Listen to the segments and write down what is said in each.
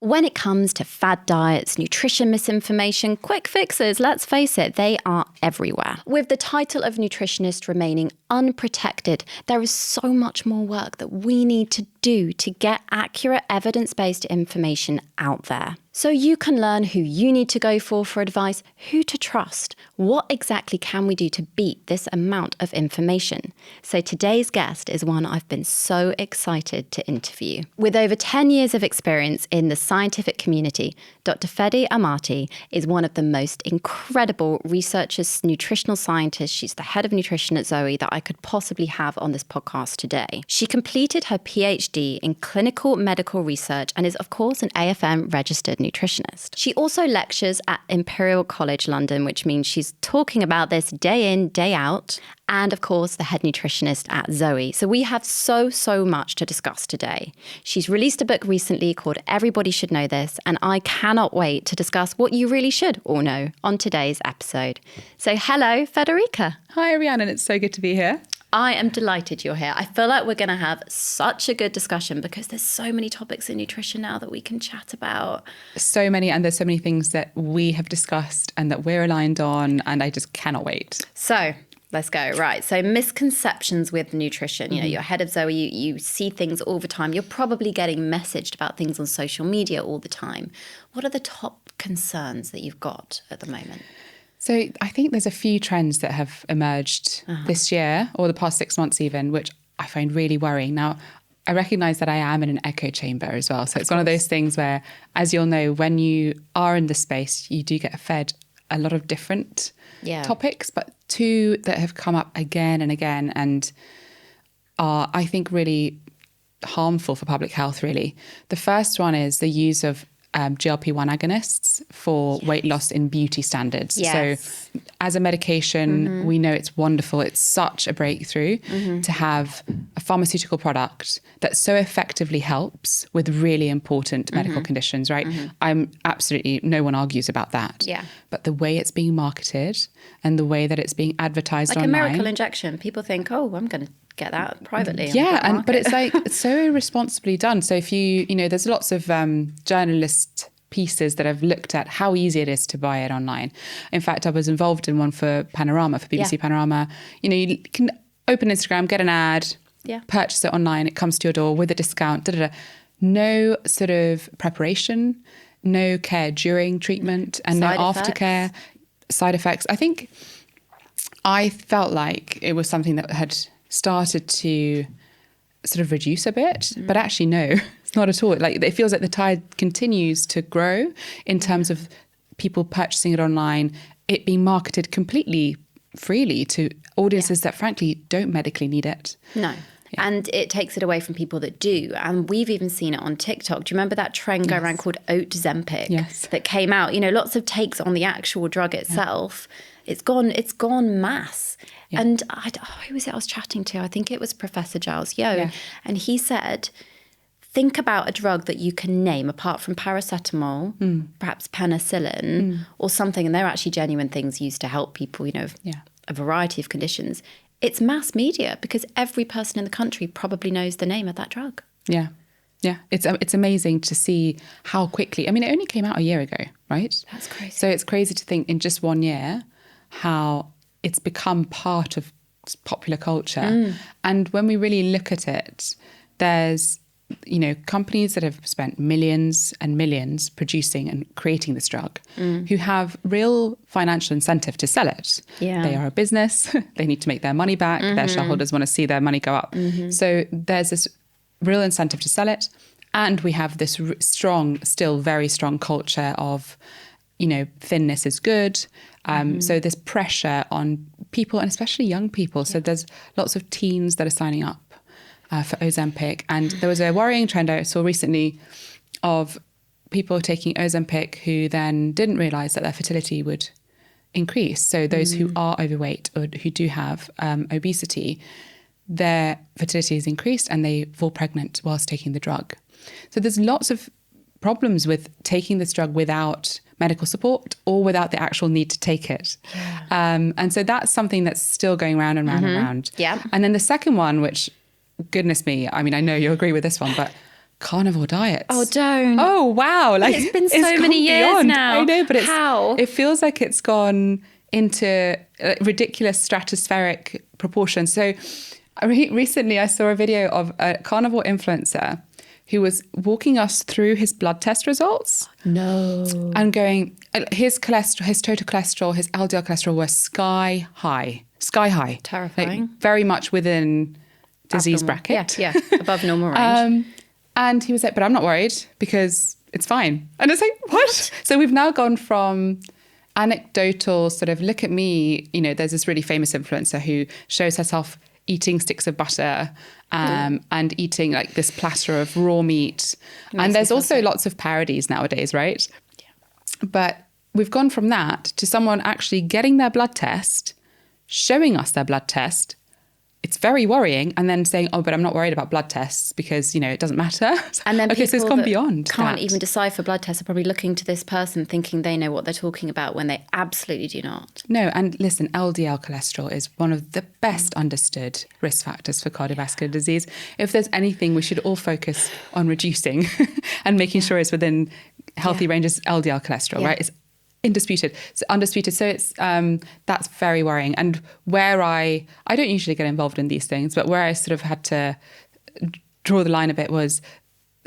When it comes to fad diets, nutrition misinformation, quick fixes, let's face it, they are everywhere. With the title of nutritionist remaining unprotected, there is so much more work that we need to do to get accurate evidence-based information out there. So you can learn who you need to go for advice, who to trust. What exactly can we do to beat this amount of information? So today's guest is one I've been so excited to interview. With over 10 years of experience in the scientific community, Dr. Federica Amati is one of the most incredible researchers, nutritional scientists. She's the head of nutrition at Zoe that I could possibly have on this podcast today. She completed her PhD in clinical medical research and is, of course, an AFM registered nutritionist. She also lectures at Imperial College London, which means she's talking about this day in, day out, and of course the head nutritionist at Zoe. So we have so much to discuss today. She's released a book recently called Everybody Should Know This, and I cannot wait to discuss what you really should all know on today's episode. So hello, Federica. Hi, Rhiannon. It's so good to be here. I am delighted you're here. I feel like we're going to have such a good discussion because there's so many topics in nutrition now that we can chat about. So many, and there's so many things that we have discussed and that we're aligned on, and I just cannot wait. So let's go. Right. So misconceptions with nutrition. You know, you're head of Zoe, you see things all the time. You're probably getting messaged about things on social media all the time. What are the top concerns that you've got at the moment? So I think there's a few trends that have emerged this year, or the past 6 months even, which I find really worrying. Now, I recognise that I am in an echo chamber as well. So it's one of those things where, as you'll know, when you are in the space, you do get fed a lot of different topics, but two that have come up again and again and are, I think, really harmful for public health, really. The first one is the use of GLP-1 agonists for weight loss in beauty standards. Yes. So as a medication, we know it's wonderful. It's such a breakthrough to have a pharmaceutical product that so effectively helps with really important medical conditions, right? I'm absolutely, no one argues about that. Yeah. But the way it's being marketed and the way that it's being advertised like online. Like a miracle injection. People think, oh, I'm going to get that privately. Yeah, but it's like it's so irresponsibly done. So if you know, there's lots of journalist pieces that have looked at how easy it is to buy it online. In fact, I was involved in one for Panorama, for BBC Panorama. You know, you can open Instagram, get an ad, purchase it online. It comes to your door with a discount. No sort of preparation, no care during treatment, and no aftercare, side effects. I felt like it was something that had started to sort of reduce a bit, but actually no, it's not at all. Like, it feels like the tide continues to grow in terms of people purchasing it online, it being marketed completely freely to audiences that frankly don't medically need it. No. Yeah. And it takes it away from people that do. And we've even seen it on TikTok. Do you remember that trend go around called Ozempic that came out? You know, lots of takes on the actual drug itself. It's gone mass. Yeah. And who was it I was chatting to? I think it was Professor Giles Yeo. Yeah. And he said, think about a drug that you can name apart from paracetamol, perhaps penicillin or something. And they're actually genuine things used to help people, you know, a variety of conditions. It's mass media because every person in the country probably knows the name of that drug. Yeah. Yeah, it's amazing to see how quickly. I mean, it only came out a year ago, right? That's crazy. So it's crazy to think in just 1 year how it's become part of popular culture. And when we really look at it, there's, you know, companies that have spent millions and millions producing and creating this drug who have real financial incentive to sell it. Yeah. They are a business. They need to make their money back. Their shareholders want to see their money go up. So there's this real incentive to sell it. And we have this still very strong culture of, you know, thinness is good. So there's pressure on people, and especially young people. So there's lots of teens that are signing up for Ozempic. And there was a worrying trend I saw recently of people taking Ozempic who then didn't realise that their fertility would increase. So those who are overweight or who do have obesity, their fertility is increased and they fall pregnant whilst taking the drug. So there's lots of problems with taking this drug without medical support or without the actual need to take it. Yeah. And so that's something that's still going round and round and round. Yeah. And then the second one, which, goodness me, I mean, I know you'll agree with this one, but carnivore diets. Oh, don't. Oh, wow. Like, it's been so gone many years beyond. now. I know, but How? It feels like it's gone into ridiculous stratospheric proportions. So recently I saw a video of a carnivore influencer who was walking us through his blood test results. No. And going, his cholesterol, his total cholesterol, his LDL cholesterol were sky high. Terrifying. Like, very much within disease Abnormal. bracket. Yeah, above normal range. And he was like, but I'm not worried because it's fine. And it's like, what? So we've now gone from anecdotal sort of, look at me, you know, there's this really famous influencer who shows herself eating sticks of butter and eating like this platter of raw meat. And there's also lots of parodies nowadays, right? Yeah. But we've gone from that to someone actually getting their blood test, showing us their blood test. It's very worrying. And then saying, oh, but I'm not worried about blood tests because, you know, it doesn't matter. And then okay, so it's gone beyond can't that. even decipher blood tests are probably looking to this person thinking they know what they're talking about when they absolutely do not. No, and listen, LDL cholesterol is one of the best understood risk factors for cardiovascular disease. If there's anything we should all focus on reducing and making sure it's within healthy ranges, LDL cholesterol, right? It's undisputed. So it's that's very worrying. And where I don't usually get involved in these things, but where I sort of had to draw the line a bit was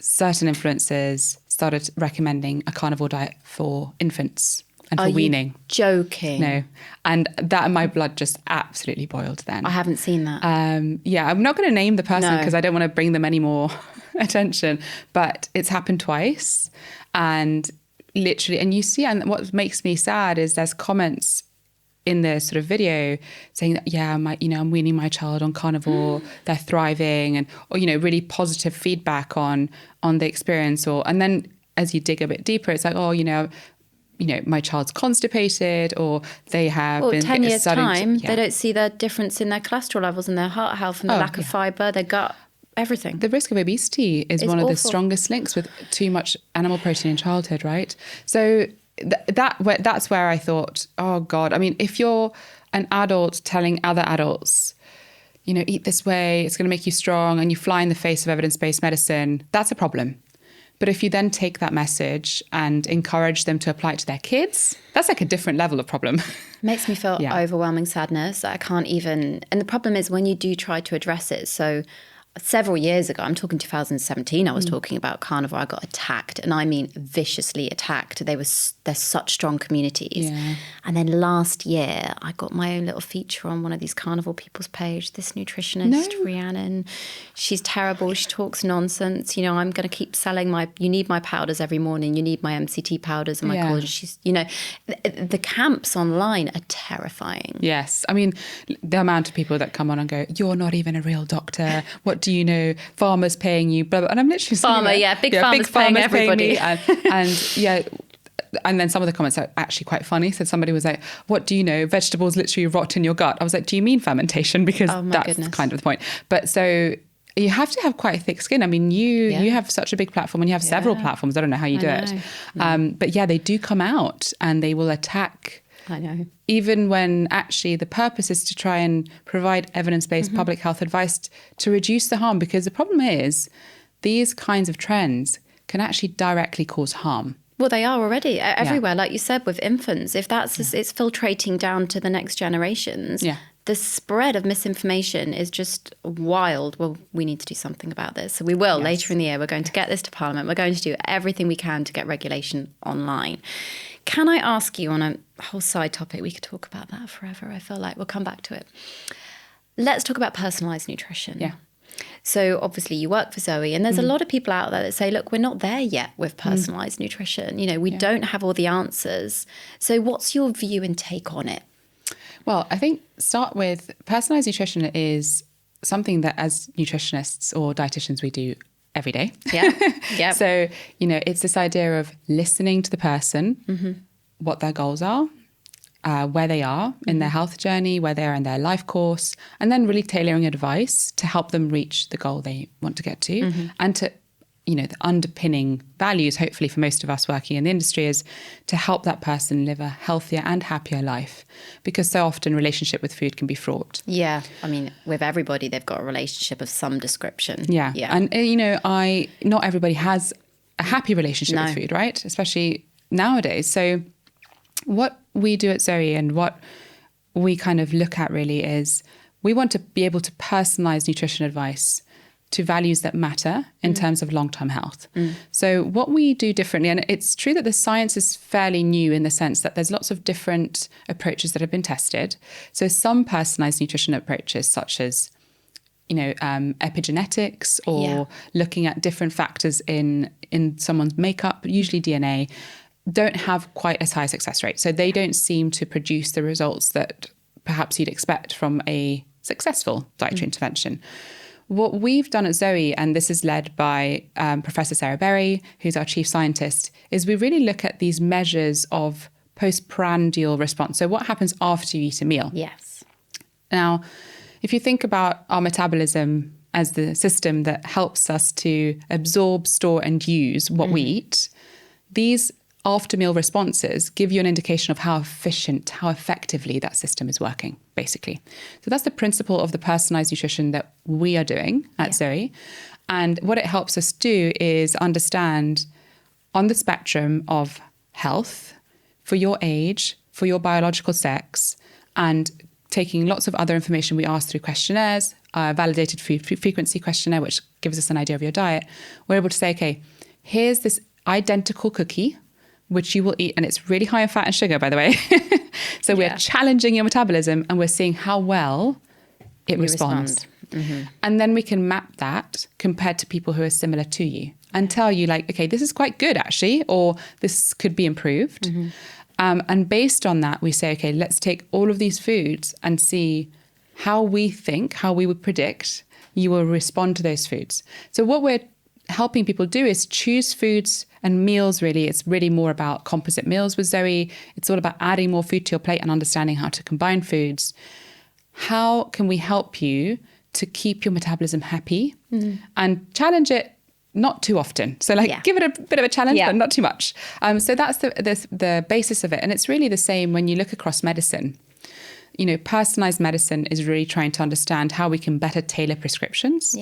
certain influencers started recommending a carnivore diet for infants and for weaning. You joking? No. And that my blood just absolutely boiled then. I haven't seen that. Yeah, I'm not going to name the person because No. I don't want to bring them any more attention, but it's happened twice. And literally, and you see, and what makes me sad is there's comments in the sort of video saying that, yeah, I'm weaning my child on carnivore, they're thriving, and, or, you know, really positive feedback on the experience. And then as you dig a bit deeper, it's like, oh, you know, my child's constipated, or they have been 10 years time, they they don't see the difference in their cholesterol levels and their heart health and the lack of fibre, their gut, everything. The risk of obesity is one of the awful. strongest links with too much animal protein in childhood, right? So that's where I thought, oh God, I mean, if you're an adult telling other adults, you know, eat this way, it's going to make you strong, and you fly in the face of evidence-based medicine, that's a problem. But if you then take that message and encourage them to apply it to their kids, that's like a different level of problem. Makes me feel overwhelming sadness. I can't even, and the problem is when you do try to address it. So several years ago, I'm talking 2017, I was talking about carnivore. I got attacked, and I mean viciously attacked. They're such strong communities. Yeah. And then last year, I got my own little feature on one of these carnivore people's page. This nutritionist, Rhiannon, she's terrible. She talks nonsense. You know, I'm going to keep selling you need my powders every morning. You need my MCT powders and my collagen. She's, you know, the camps online are terrifying. Yes. I mean, the amount of people that come on and go, you're not even a real doctor. What do you know? Farmers paying you, blah, blah. And I'm literally big farmers paying everybody. And then some of the comments are actually quite funny. So somebody was like, what do you know? Vegetables literally rot in your gut. I was like, do you mean fermentation? Because that's kind of the point. But so you have to have quite a thick skin. I mean, you have such a big platform, and you have several platforms. I don't know how you do it. But yeah, they do come out and they will attack. I know. Even when actually the purpose is to try and provide evidence-based public health advice to reduce the harm. Because the problem is these kinds of trends can actually directly cause harm. Well, they are already everywhere, like you said, with infants. If it's filtrating down to the next generations, the spread of misinformation is just wild. Well, we need to do something about this. So we will later in the year. We're going to get this to Parliament. We're going to do everything we can to get regulation online. Can I ask you on a whole side topic? We could talk about that forever. I feel like we'll come back to it. Let's talk about personalised nutrition. Yeah. So obviously you work for Zoe, and there's a lot of people out there that say, look, we're not there yet with personalised nutrition. You know, we don't have all the answers. So what's your view and take on it? Well, I think start with personalised nutrition is something that as nutritionists or dietitians we do every day. Yeah. So, you know, it's this idea of listening to the person, what their goals are, where they are in their health journey, where they are in their life course, and then really tailoring advice to help them reach the goal they want to get to and to the underpinning values, hopefully for most of us working in the industry, is to help that person live a healthier and happier life, because so often relationship with food can be fraught. Yeah. I mean, with everybody, they've got a relationship of some description. Yeah. And, not everybody has a happy relationship with food, right? Especially nowadays. So what we do at Zoe and what we kind of look at really is we want to be able to personalize nutrition advice to values that matter in terms of long-term health. So what we do differently, and it's true that the science is fairly new in the sense that there's lots of different approaches that have been tested. So some personalized nutrition approaches, such as epigenetics or looking at different factors in someone's makeup, usually DNA, don't have quite as high a success rate. So they don't seem to produce the results that perhaps you'd expect from a successful dietary intervention. What we've done at Zoe, and this is led by Professor Sarah Berry, who's our chief scientist, is we really look at these measures of postprandial response. So what happens after you eat a meal? Yes. Now, if you think about our metabolism as the system that helps us to absorb, store, and use what we eat, these after meal responses give you an indication of how efficient, how effectively that system is working, basically. So that's the principle of the personalized nutrition that we are doing at Zoe. And what it helps us do is understand on the spectrum of health, for your age, for your biological sex, and taking lots of other information we ask through questionnaires, a validated food frequency questionnaire, which gives us an idea of your diet. We're able to say, okay, here's this identical cookie, which you will eat, and it's really high in fat and sugar, by the way. So we're challenging your metabolism and we're seeing how well it responds. And then we can map that compared to people who are similar to you and tell you like, okay, this is quite good actually, or this could be improved. And based on that, we say, okay, let's take all of these foods and see how we think, how we would predict you will respond to those foods. So what we're helping people do is choose foods and meals, really. It's really more about composite meals with Zoe. It's all about adding more food to your plate and understanding how to combine foods. How can we help you to keep your metabolism happy and challenge it not too often? So give it a bit of a challenge, but not too much. So that's the basis of it. And it's really the same when you look across medicine. Personalized medicine is really trying to understand how we can better tailor prescriptions.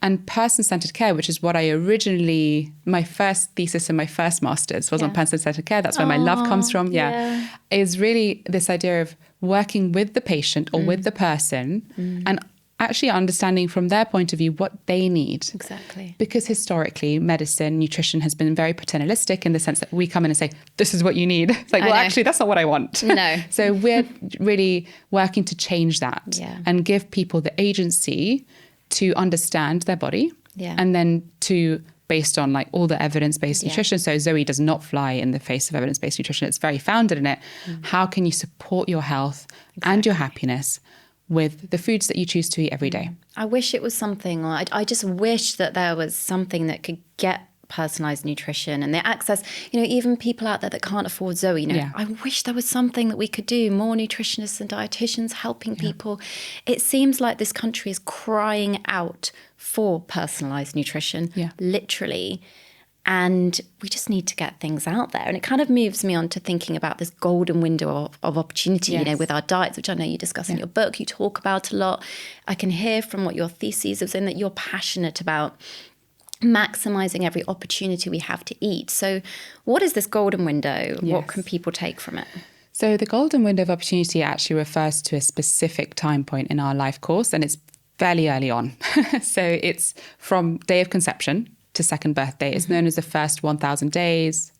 And person-centered care, which is what my first thesis and my first master's was on person-centered care. That's where my love comes from. Is really this idea of working with the patient or with the person and actually understanding from their point of view what they need. Exactly. Because historically, medicine, nutrition has been very paternalistic in the sense that we come in and say, this is what you need. It's like, well, actually, that's not what I want. No. So we're really working to change that and give people the agency to understand their body and then to, based on like all the evidence-based nutrition. So Zoe does not fly in the face of evidence-based nutrition. It's very founded in it. How can you support your health and your happiness with the foods that you choose to eat every day? I wish it was something, or I just wish that there was something that could get personalized nutrition and the access, even people out there that can't afford Zoe, I wish there was something that we could do, more nutritionists and dietitians helping people. It seems like this country is crying out for personalized nutrition, literally. And we just need to get things out there. And it kind of moves me on to thinking about this golden window of opportunity, with our diets, which I know you discuss in your book, you talk about a lot. I can hear from what your thesis is in that you're passionate about maximizing every opportunity we have to eat. So what is this golden window? What can people take from it? So the golden window of opportunity actually refers to a specific time point in our life course, and it's fairly early on. So it's from day of conception to second birthday. It's known as the first 1,000 days.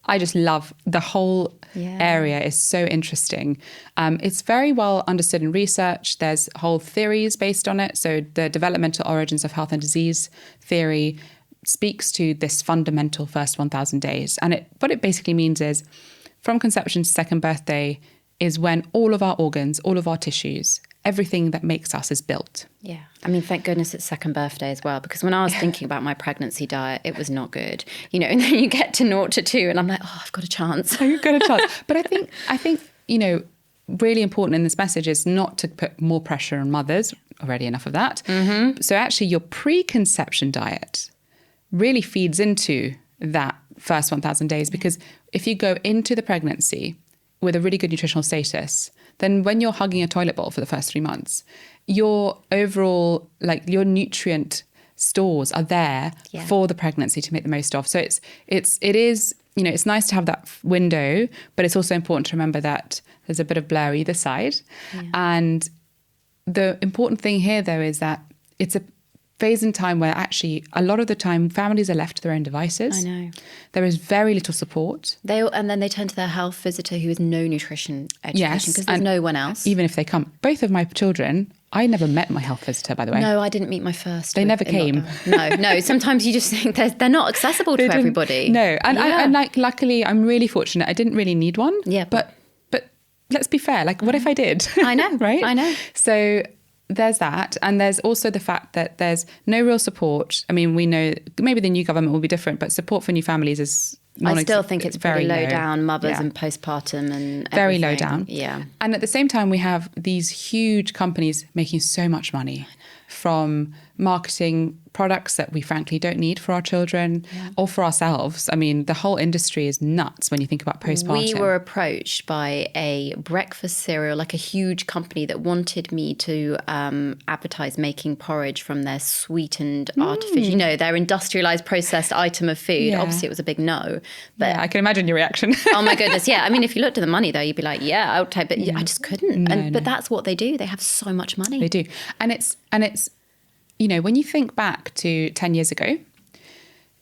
I just love the whole area is so interesting. It's very well understood in research. There's whole theories based on it. So the developmental origins of health and disease theory speaks to this fundamental first 1,000 days. And what it basically means is from conception to second birthday is when all of our organs, all of our tissues, everything that makes us is built. Yeah. I mean, thank goodness it's second birthday as well, because when I was thinking about my pregnancy diet, it was not good. And then you get to 0 to 2 and I'm like, I've got a chance. You've got a chance. But I think, really important in this message is not to put more pressure on mothers, already enough of that. So actually your preconception diet really feeds into that first 1,000 days. Because if you go into the pregnancy with a really good nutritional status, then when you're hugging a toilet bowl for the first 3 months, your overall, like your nutrient stores are there for the pregnancy to make the most of. So it is, you know, it's nice to have that window, but it's also important to remember that there's a bit of blur either side. Yeah. And the important thing here, though, is that it's a phase in time where actually a lot of the time families are left to their own devices. I know. There is very little support. And then they turn to their health visitor who has no nutrition education because there's no one else. Even if they come. Both of my children, I never met my health visitor, by the way. No, I didn't meet my first. They never came. No. Sometimes you just think they're not accessible to everybody. No. And like, luckily, I'm really fortunate. I didn't really need one. Yeah. But let's be fair. Like, what if I did? I know. Right? I know. So there's that. And there's also the fact that there's no real support. I mean, we know maybe the new government will be different, but support for new families is I still think it's very low down, mothers and postpartum and very everything. low down. Yeah. And at the same time, we have these huge companies making so much money from marketing products that we frankly don't need for our children or for ourselves. I mean, the whole industry is nuts when you think about postpartum. We were approached by a breakfast cereal, like a huge company that wanted me to advertise making porridge from their sweetened artificial, you know, their industrialized processed item of food. Yeah. Obviously, it was a big no. But I can imagine your reaction. Oh my goodness, yeah. I mean, if you looked at the money though, you'd be like, yeah, I'll take it. I just couldn't. But that's what they do. They have so much money. They do. And it's you know, when you think back to 10 years ago,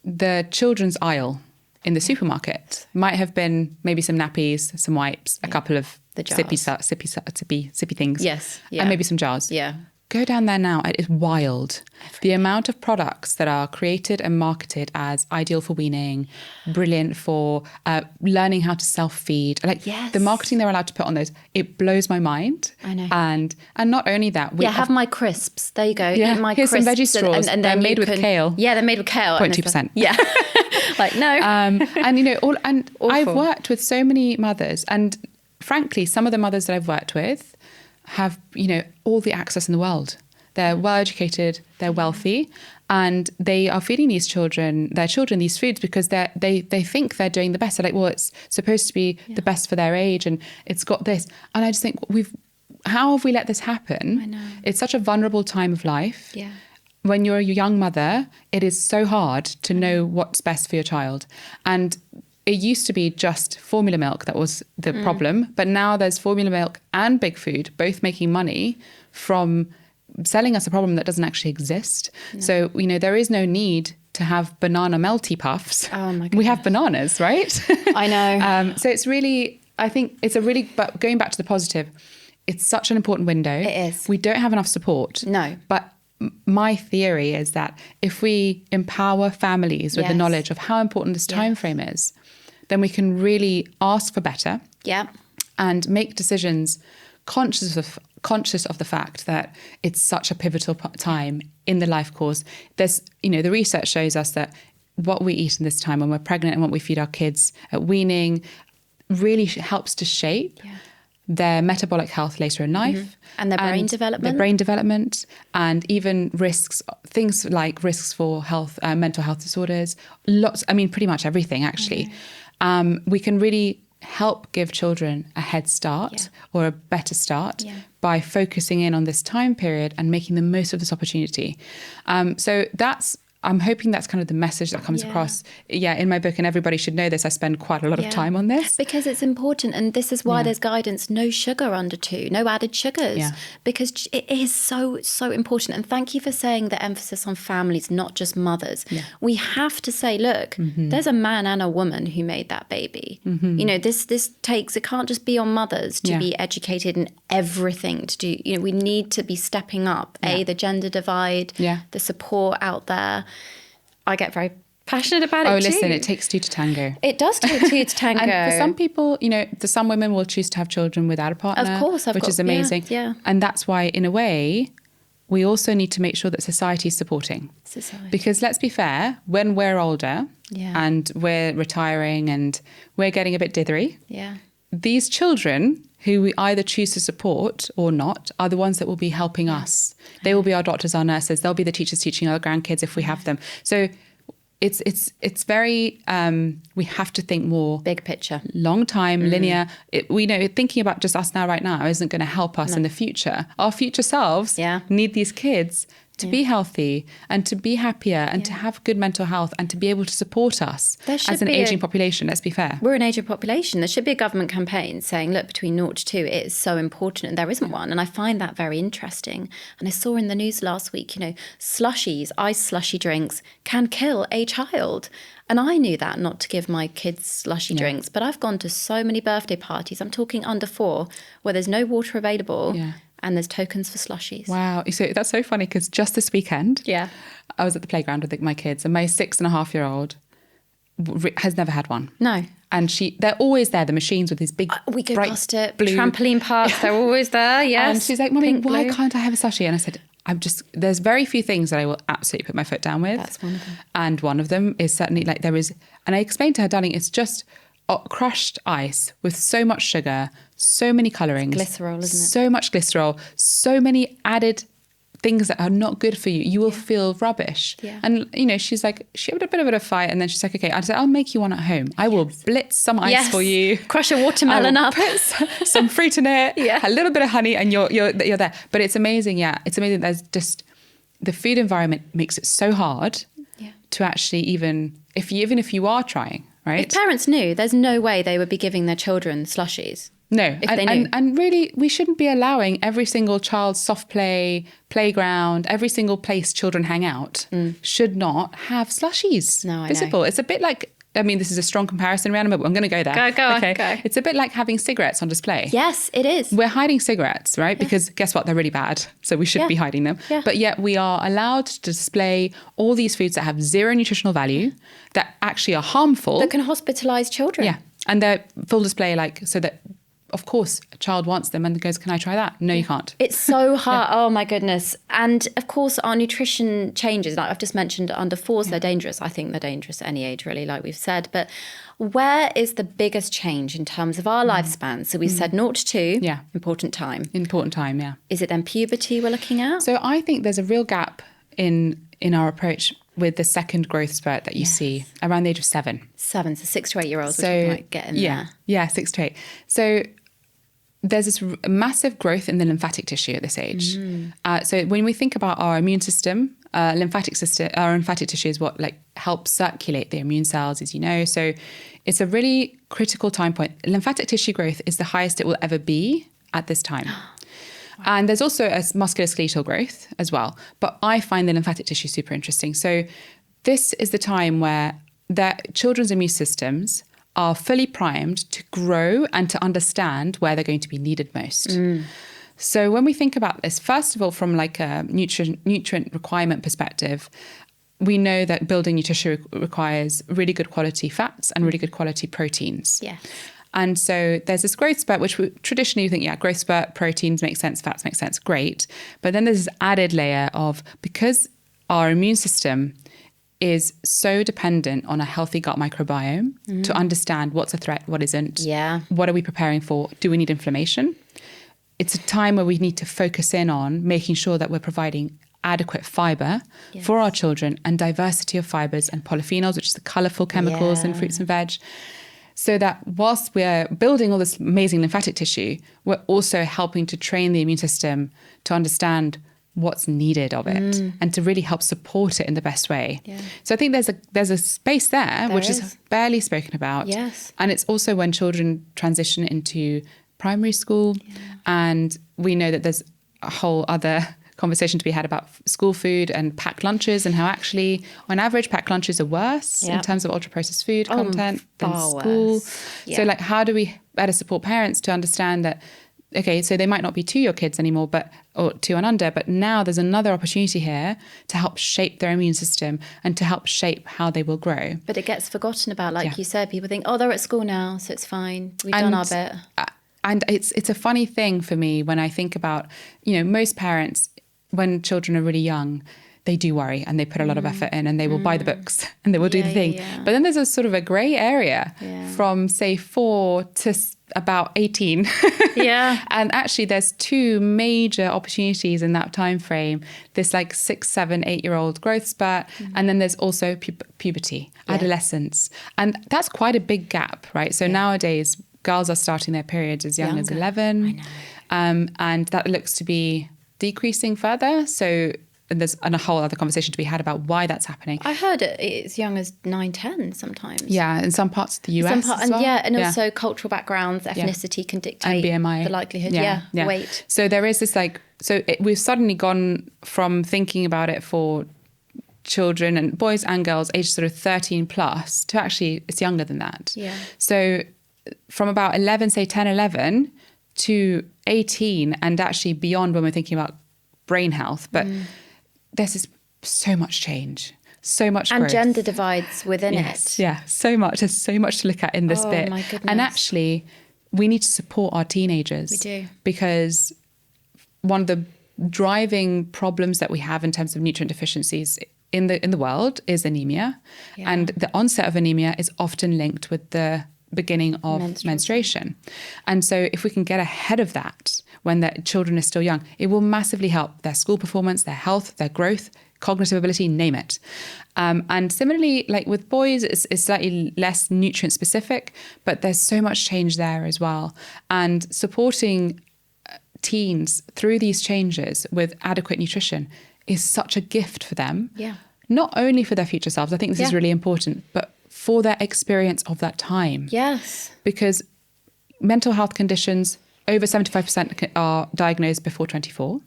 the children's aisle in the supermarket might have been maybe some nappies, some wipes, a couple of sippy things. Yes. Yeah. And maybe some jars. Yeah. Go down there now. It is wild. The amount of products that are created and marketed as ideal for weaning, brilliant for learning how to self-feed. Like the marketing they're allowed to put on those, it blows my mind. I know. And not only that. Have my crisps. There you go. Yeah, eat my here's crisps some veggie straws. and they're made with kale. Yeah, they're made with kale. 0.2%. Yeah. Like, no. And, you know, I've worked with so many mothers. And frankly, some of the mothers that I've worked with have, you know, all the access in the world. They're well educated, they're wealthy, and they are feeding their children these foods because they think they're doing the best. They're like, well, it's supposed to be the best for their age and it's got this. And I just think how have we let this happen? I know. It's such a vulnerable time of life. Yeah. When you're a young mother, it is so hard to know what's best for your child. And it used to be just formula milk that was the problem, but now there's formula milk and big food both making money from selling us a problem that doesn't actually exist. No. So, you know, there is no need to have banana melty puffs. Oh my goodness. We have bananas, right? I know. So it's really, I think it's but going back to the positive, it's such an important window. It is. We don't have enough support. No. But my theory is that if we empower families with the knowledge of how important this time frame is, then we can really ask for better. Yeah. And make decisions conscious of the fact that it's such a pivotal time in the life course. There's, you know, the research shows us that what we eat in this time when we're pregnant and what we feed our kids at weaning really helps to shape their metabolic health later in life. And their brain development. Their brain development and even things like risks for health, mental health disorders, pretty much everything actually. We can really help give children a head start or a better start by focusing in on this time period and making the most of this opportunity. So I'm hoping that's kind of the message that comes across in my book, and everybody should know this. I spend quite a lot of time on this. Because it's important, and this is why there's guidance, no sugar under 2, no added sugars, because it is so, so important. And thank you for saying the emphasis on families, not just mothers. Yeah. We have to say, look, there's a man and a woman who made that baby. You know, this takes, it can't just be on mothers to be educated in everything to do. You know, we need to be stepping up, the gender divide, the support out there. I get very passionate about it too. Oh, listen, it takes 2 to tango. It does take 2 to tango. And for some people, you know, some women will choose to have children without a partner. Of course, which is amazing. Yeah. And that's why, in a way, we also need to make sure that society is supporting. Because let's be fair, when we're older and we're retiring and we're getting a bit dithery, these children who we either choose to support or not are the ones that will be helping us. They will be our doctors, our nurses. They'll be the teachers teaching our grandkids if we have them. So it's very, we have to think more Big picture. long time, linear. We know thinking about just us now, right now, isn't going to help us in the future. Our future selves need these kids to be healthy and to be happier and to have good mental health and to be able to support us as an aging population. Let's be fair. We're an aging population. There should be a government campaign saying, look, between 0 to 2, it is so important. And there isn't one. And I find that very interesting. And I saw in the news last week, slushies, ice slushy drinks can kill a child. And I knew that, not to give my kids slushy drinks. But I've gone to so many birthday parties, I'm talking under 4, where there's no water available. Yeah. And there's tokens for slushies. Wow. So that's so funny because just this weekend, I was at the playground with my kids and my 6.5-year-old has never had one. No. And they're always there, the machines with these big, we go bright past it, blue. Trampoline parks, they're always there, yes. And she's like, Mummy, why can't I have a slushie? And I said, there's very few things that I will absolutely put my foot down with. That's one of them. And one of them is certainly and I explained to her, darling, it's just crushed ice with so much sugar, so many colourings. Glycerol, isn't it? So much glycerol, so many added things that are not good for you. You will feel rubbish. Yeah. And, she's like, she had a bit of a fight and then she's like, okay, I said, I'll make you one at home. I will blitz some ice for you. Crush a watermelon up. Put some fruit in it, a little bit of honey and you're there. But it's amazing, It's amazing. There's just, the food environment makes it so hard to actually even if you are trying, right? If parents knew, there's no way they would be giving their children slushies. No, if they knew. And really, we shouldn't be allowing every single child's soft playground, every single place children hang out should not have slushies visible. It's a bit like, this is a strong comparison, Rhiannon, but I'm going to go there. Go okay. on, go. It's a bit like having cigarettes on display. Yes, it is. We're hiding cigarettes, right? Yeah. Because guess what? They're really bad. So we should be hiding them. Yeah. But yet we are allowed to display all these foods that have zero nutritional value, that actually are harmful. That can hospitalise children. Yeah. And they're full display, so that, of course, a child wants them and goes, can I try that? No, you can't. It's so hard. Oh, my goodness. And, of course, our nutrition changes. Like I've just mentioned, under 4s, they're dangerous. I think they're dangerous at any age, really, like we've said. But where is the biggest change in terms of our lifespan? So we said 0 to 2, important time. Important time, yeah. Is it then puberty we're looking at? So I think there's a real gap in our approach with the second growth spurt that you see around the age of 7. 7, so 6 to 8 year olds, which we might get in there. Yeah, 6 to 8. So there's this massive growth in the lymphatic tissue at this age. So when we think about our immune system, our lymphatic tissue is what helps circulate the immune cells, as you know. So it's a really critical time point. Lymphatic tissue growth is the highest it will ever be at this time. And there's also a musculoskeletal growth as well. But I find the lymphatic tissue super interesting. So this is the time where the children's immune systems are fully primed to grow and to understand where they're going to be needed most. So when we think about this, first of all, from a nutrient requirement perspective, we know that building nutrition requires really good quality fats and really good quality proteins. Yeah. And so there's this growth spurt, which we traditionally think, growth spurt, proteins make sense, fats make sense, great. But then there's this added layer of, because our immune system is so dependent on a healthy gut microbiome to understand what's a threat, what isn't. Yeah. What are we preparing for? Do we need inflammation? It's a time where we need to focus in on making sure that we're providing adequate fibre for our children and diversity of fibres and polyphenols, which is the colourful chemicals in fruits and veg. So that whilst we're building all this amazing lymphatic tissue, we're also helping to train the immune system to understand what's needed of it and to really help support it in the best way. Yeah. So I think there's a space there which is barely spoken about. Yes. And it's also when children transition into primary school, and we know that there's a whole other conversation to be had about school food and packed lunches, and how actually on average packed lunches are worse in terms of ultra processed food content than school. So how do we better support parents to understand that, okay, so they might not be to your kids anymore, or 2 and under, but now there's another opportunity here to help shape their immune system and to help shape how they will grow. But it gets forgotten about, like you said. People think, they're at school now, so it's fine. We've done our bit. And it's a funny thing for me when I think about, most parents, when children are really young, they do worry and they put a lot of effort in, and they will buy the books and they will do the thing. But then there's a sort of a grey area from say 4 to about 18. And actually there's 2 major opportunities in that time frame. This like 6, 7, 8-year-old growth spurt, and then there's also puberty, adolescence. And that's quite a big gap, right? So nowadays girls are starting their periods as young as 11. And that looks to be decreasing further. So there's a whole other conversation to be had about why that's happening. I heard it's young as 9, 10 sometimes. Yeah, in some parts of the US as well. And also cultural backgrounds, ethnicity can dictate and BMI. the likelihood. Weight. So there is this we've suddenly gone from thinking about it for children and boys and girls aged sort of 13 plus to actually it's younger than that. So from about 11, say 10, 11 to 18 and actually beyond when we're thinking about brain health. But this is so much change, so much growth. And gender divides within it. Yeah, so much. There's so much to look at in this bit. My goodness. And actually, we need to support our teenagers. We do. Because one of the driving problems that we have in terms of nutrient deficiencies in the world is anemia. And the onset of anemia is often linked with the beginning of menstruation. And so if we can get ahead of that when the children are still young, it will massively help their school performance, their health, their growth, cognitive ability, name it. And similarly, like with boys, it's slightly less nutrient specific, but there's so much change there as well. And supporting teens through these changes with adequate nutrition is such a gift for them. Not only for their future selves, I think this is really important, but for their experience of that time. Because mental health conditions, over 75% are diagnosed before 24.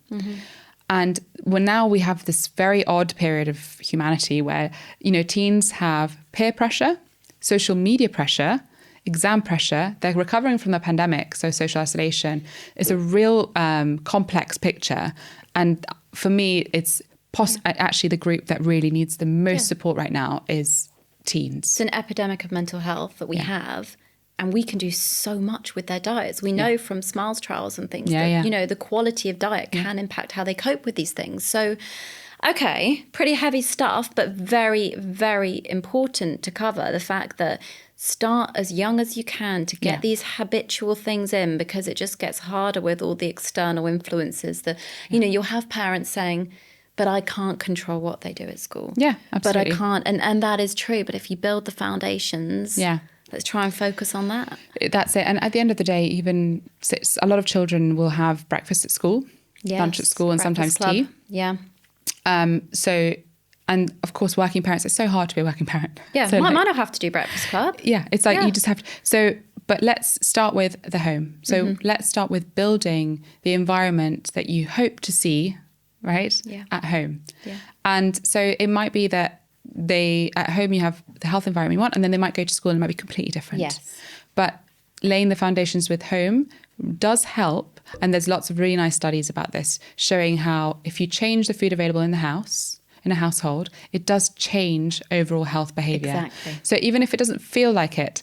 And now we have this very odd period of humanity where, teens have peer pressure, social media pressure, exam pressure. They're recovering from the pandemic, so social isolation. It's a real complex picture. And for me, it's actually the group that really needs the most support right now is teens. It's an epidemic of mental health that we have, and we can do so much with their diets. We know from SMILES trials and things that, the quality of diet can impact how they cope with these things. So, okay, pretty heavy stuff, but very, very important to cover the fact that start as young as you can to get these habitual things in, because it just gets harder with all the external influences that, you'll have parents saying, but I can't control what they do at school. Yeah, absolutely. But I can't. And that is true. But if you build the foundations, let's try and focus on that. That's it. And at the end of the day, even a lot of children will have breakfast at school, lunch at school, and sometimes tea. And of course, working parents, it's so hard to be a working parent. So mine don't have to do breakfast club. It's like you just have to. So, but let's start with the home. So let's start with building the environment that you hope to see at home. And so it might be that at home you have the health environment you want, and then they might go to school and it might be completely different. But laying the foundations with home does help. And there's lots of really nice studies about this, showing how if you change the food available in a household, it does change overall health behavior. So even if it doesn't feel like it,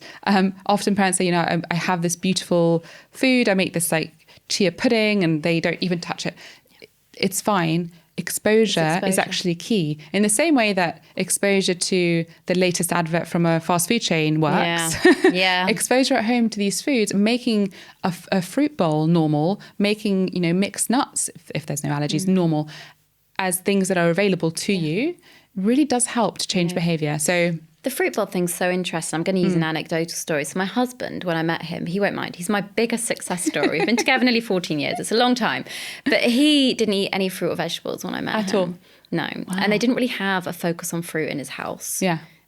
often parents say, I have this beautiful food, I make this like chia pudding, and they don't even touch it. It's fine. Exposure is actually key. In the same way that exposure to the latest advert from a fast food chain works. Exposure at home to these foods, making a fruit bowl normal, making, mixed nuts, if there's no allergies, normal, as things that are available to you, really does help to change behavior. So the fruit bowl thing's so interesting. I'm going to use an anecdotal story. So my husband, when I met him, he won't mind. He's my biggest success story. We've been together nearly 14 years. It's a long time. But he didn't eat any fruit or vegetables when I met him. At all? No. Wow. And they didn't really have a focus on fruit in his house.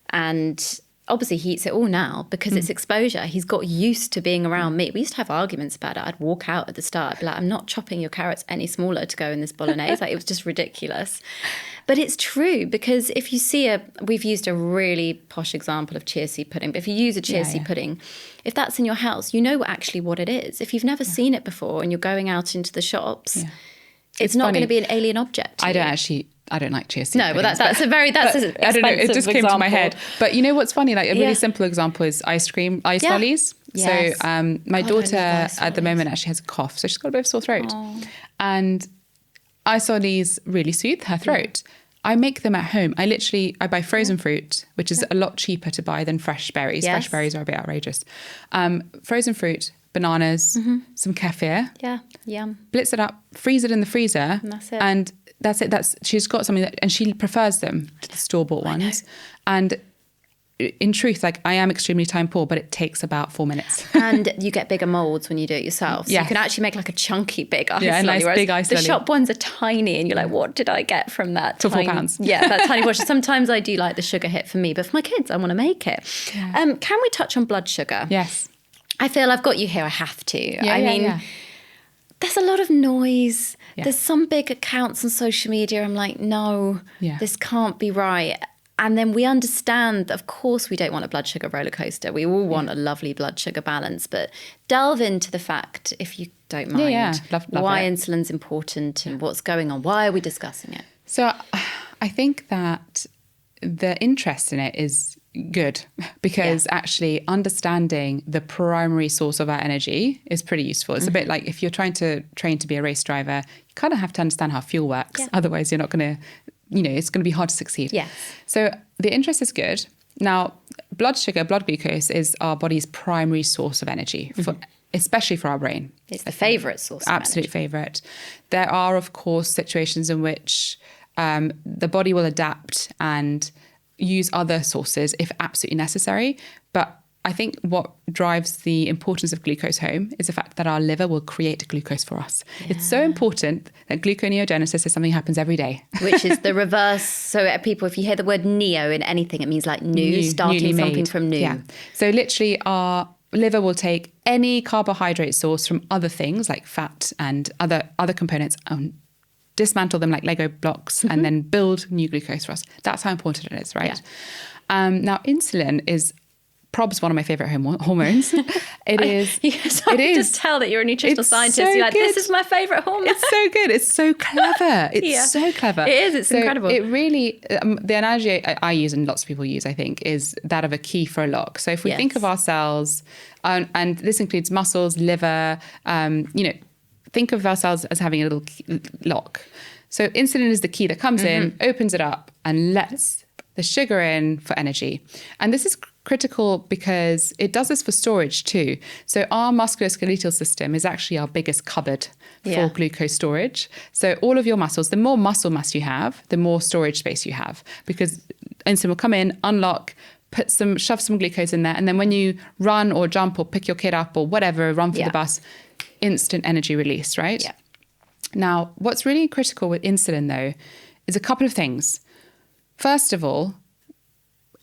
And obviously he eats it all now because it's exposure. He's got used to being around me. We used to have arguments about it. I'd walk out at the start, I'd be like, I'm not chopping your carrots any smaller to go in this bolognese. Like, it was just ridiculous. But it's true, because if you see we've used a really posh example of chia seed pudding, but if you use a chia seed pudding, if that's in your house, you know actually what it is. If you've never seen it before and you're going out into the shops, it's not going to be an alien object to you. I don't like chia seed. No, but that's an expensive I don't know. It just came to my example. head. But you know what's funny? Like a really simple example is ice lollies. Yes. So my daughter at the moment actually has a cough, so she's got a bit of a sore throat, and ice lollies really soothe her throat. I make them at home. I buy frozen fruit, which is a lot cheaper to buy than fresh berries. Yes. Fresh berries are a bit outrageous. Frozen fruit, bananas, some kefir. Yeah, yum. Blitz it up, freeze it in the freezer. And that's it. And that's it. She's got something and she prefers them to the store-bought ones. And in truth, like, I am extremely time poor, but it takes about 4 minutes. And you get bigger molds when you do it yourself. So Yes. you can actually make like a chunky big ice Yeah, a nice lolly, big ice the lolly. shop ones are tiny and you're like, what did I get from that? For £4. Yeah, that tiny portion. Sometimes I do like the sugar hit for me, but for my kids, I want to make it. Yeah. Can we touch on blood sugar? Yes. I feel I've got you here. I have to. Yeah, I mean, there's a lot of noise. Yeah. There's some big accounts on social media. I'm like, no, Yeah. this can't be right. And then we understand, of course, we don't want a blood sugar roller coaster. We all want a lovely blood sugar balance. But delve into the fact, if you don't mind, Love why it. insulin's important and what's going on. Why are we discussing it? So I think that the interest in it is good because actually understanding the primary source of our energy is pretty useful. It's a bit like if you're trying to train to be a race driver, you kind of have to understand how fuel works. Yeah. Otherwise, you're not going to, it's going to be hard to succeed. Yes. So the interest is good. Now, blood sugar, blood glucose is our body's primary source of energy, especially for our brain. It's the favourite source. Absolute favourite. There are, of course, situations in which the body will adapt and use other sources if absolutely necessary. But I think what drives the importance of glucose home is the fact that our liver will create glucose for us. Yeah. It's so important that gluconeogenesis is something that happens every day. Which is the reverse. So people, if you hear the word neo in anything, it means like new, starting newly something made. from new. Yeah. So literally our liver will take any carbohydrate source from other things like fat and other components and dismantle them like Lego blocks and then build new glucose for us. That's how important it is, right? Yeah. Now, insulin is probs one of my favorite hormones. It is. I can just tell that you're a nutritional scientist. So you're like, this is my favorite hormone. It's so good. It's so clever. It's so clever. It is. It's incredible. It really, the analogy I use and lots of people use, I think, is that of a key for a lock. So if we think of our cells, and this includes muscles, liver, think of our cells as having a little lock. So insulin is the key that comes in, opens it up, and lets the sugar in for energy. And this is critical because it does this for storage too. So our musculoskeletal system is actually our biggest cupboard for glucose storage. So all of your muscles, the more muscle mass you have, the more storage space you have, because insulin will come in, unlock, shove some glucose in there. And then when you run or jump or pick your kid up or whatever, run for the bus, instant energy release, right? Yeah. Now, what's really critical with insulin though, is a couple of things. First of all,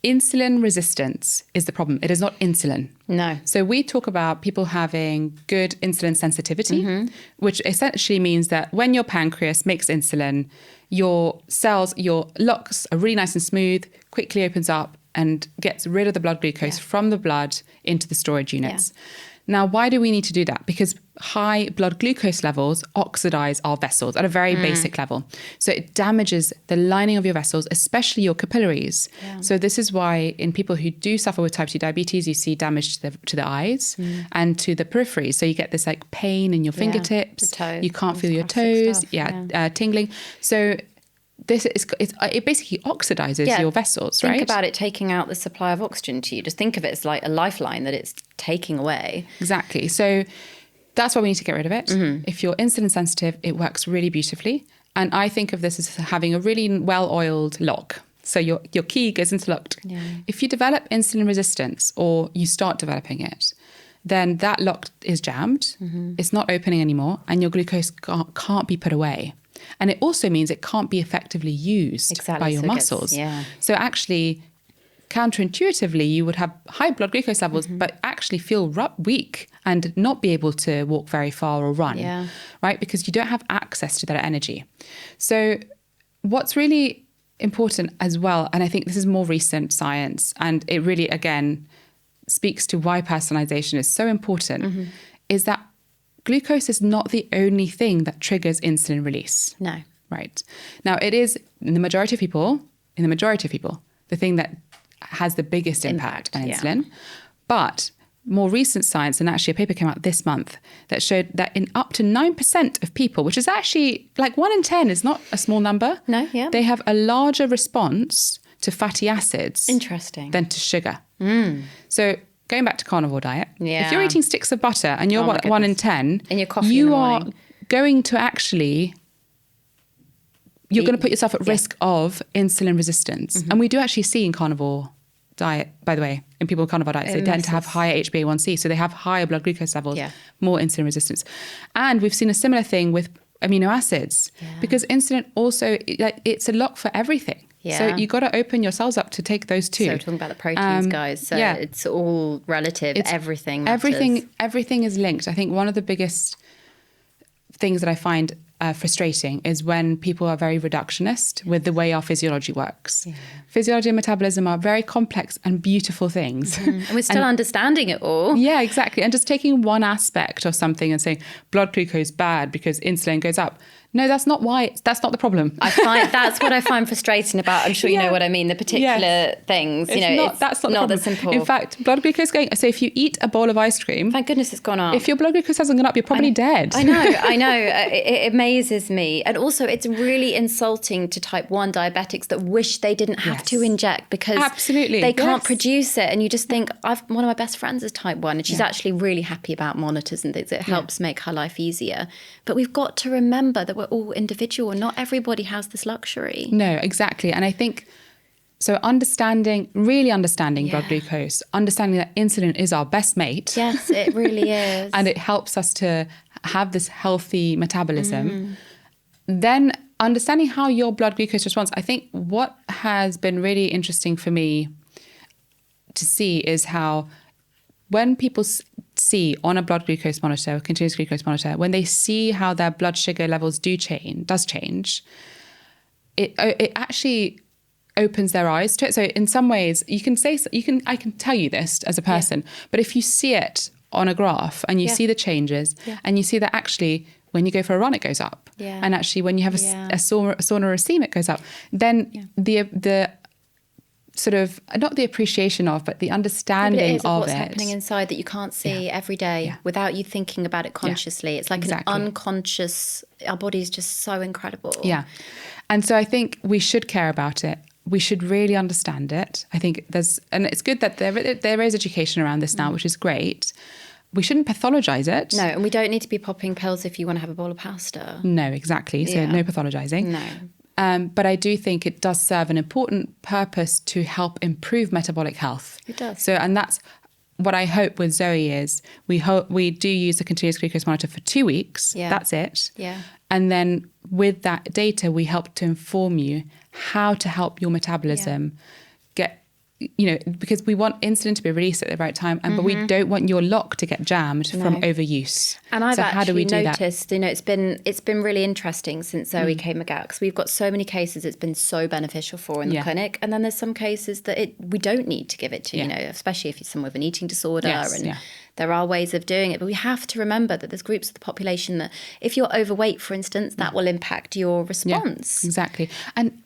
insulin resistance is the problem. It is not insulin. No. So we talk about people having good insulin sensitivity, which essentially means that when your pancreas makes insulin, your cells, your locks are really nice and smooth, quickly opens up and gets rid of the blood glucose from the blood into the storage units. Yeah. Now, why do we need to do that? Because high blood glucose levels oxidize our vessels at a very basic level. So it damages the lining of your vessels, especially your capillaries. Yeah. So this is why in people who do suffer with type 2 diabetes, you see damage to the eyes and to the peripheries. So you get this like pain in your fingertips. The toe. You can't feel your toes. Tingling. So it basically oxidizes your vessels, right? Think about it taking out the supply of oxygen to you. Just think of it as like a lifeline that it's taking away. Exactly. So that's why we need to get rid of it. If you're insulin sensitive, it works really beautifully. And I think of this as having a really well-oiled lock. So your key goes interlocked. Yeah. If you develop insulin resistance or you start developing it, then that lock is jammed. It's not opening anymore and your glucose can't be put away. And it also means it can't be effectively used by your muscles. So actually, counterintuitively, you would have high blood glucose levels, but actually feel weak and not be able to walk very far or run, right? Because you don't have access to that energy. So what's really important as well, and I think this is more recent science, and it really, again, speaks to why personalization is so important, is that glucose is not the only thing that triggers insulin release. No. Right. Now, it is, in the majority of people, the thing that has the biggest impact on insulin. But more recent science, and actually a paper came out this month that showed that in up to 9% of people, which is actually like 1 in 10 is not a small number. No, yeah. They have a larger response to fatty acids. Interesting. Than to sugar. So going back to carnivore diet, Yeah. if you're eating sticks of butter and you're 1 in 10, in your coffee you in the are morning. going to actually, you're going to put yourself at risk of insulin resistance. And we do actually see in carnivore diet, by the way, in people with carnivore diets, they tend to have higher HbA1c, so they have higher blood glucose levels, more insulin resistance. And we've seen a similar thing with amino acids, because insulin also, like, it's a lock for everything. Yeah. So you got to open your cells up to take those too. So we're talking about the proteins, guys. So it's all relative. Everything matters. Everything is linked. I think one of the biggest things that I find frustrating is when people are very reductionist with the way our physiology works. Yeah. Physiology and metabolism are very complex and beautiful things. And we're still understanding it all. Yeah, exactly. And just taking one aspect of something and saying blood glucose bad because insulin goes up. No, that's not why. That's not the problem. That's what I find frustrating about. I'm sure you know what I mean. The particular things. That's not the simple. In fact, blood glucose going. So if you eat a bowl of ice cream, thank goodness it's gone up. If your blood glucose hasn't gone up, you're probably dead. I know. It amazes me, and also it's really insulting to type 1 diabetics that wish they didn't have to inject because absolutely they can't produce it. And you just think, one of my best friends is type 1, and she's actually really happy about monitors and things. It helps make her life easier. But we've got to remember that we're all individual and not everybody has this luxury. No, exactly. And I think, so really understanding blood glucose, understanding that insulin is our best mate. Yes, it really is. And it helps us to have this healthy metabolism. Then understanding how your blood glucose responds. I think what has been really interesting for me to see is how when people see on a blood glucose monitor, a continuous glucose monitor, when they see how their blood sugar levels does change, it actually opens their eyes to it. So in some ways, I can tell you this as a person, but if you see it on a graph and you see the changes and you see that actually when you go for a run, it goes up. Yeah. And actually when you have a sauna or a steam, it goes up. Then the sort of, not the appreciation of, but the understanding of what's happening inside that you can't see every day without you thinking about it consciously. It's like an unconscious, our body's just so incredible. Yeah. And so I think we should care about it. We should really understand it. I think and it's good that there is education around this now, which is great. We shouldn't pathologize it. No, and we don't need to be popping pills if you want to have a bowl of pasta. No, exactly. So no pathologizing. No. But I do think it does serve an important purpose to help improve metabolic health. It does. So, and that's what I hope with Zoe is we do use the continuous glucose monitor for 2 weeks. Yeah. That's it. Yeah. And then with that data, we help to inform you how to help your metabolism get, because we want insulin to be released at the right time, but we don't want your lock to get jammed from overuse. And I've actually noticed, it's been really interesting since Zoe came about, because we've got so many cases it's been so beneficial for in the clinic, and then there's some cases that we don't need to give it to, especially if you're someone with an eating disorder, there are ways of doing it. But we have to remember that there's groups of the population that if you're overweight, for instance, that will impact your response. Yeah, exactly. And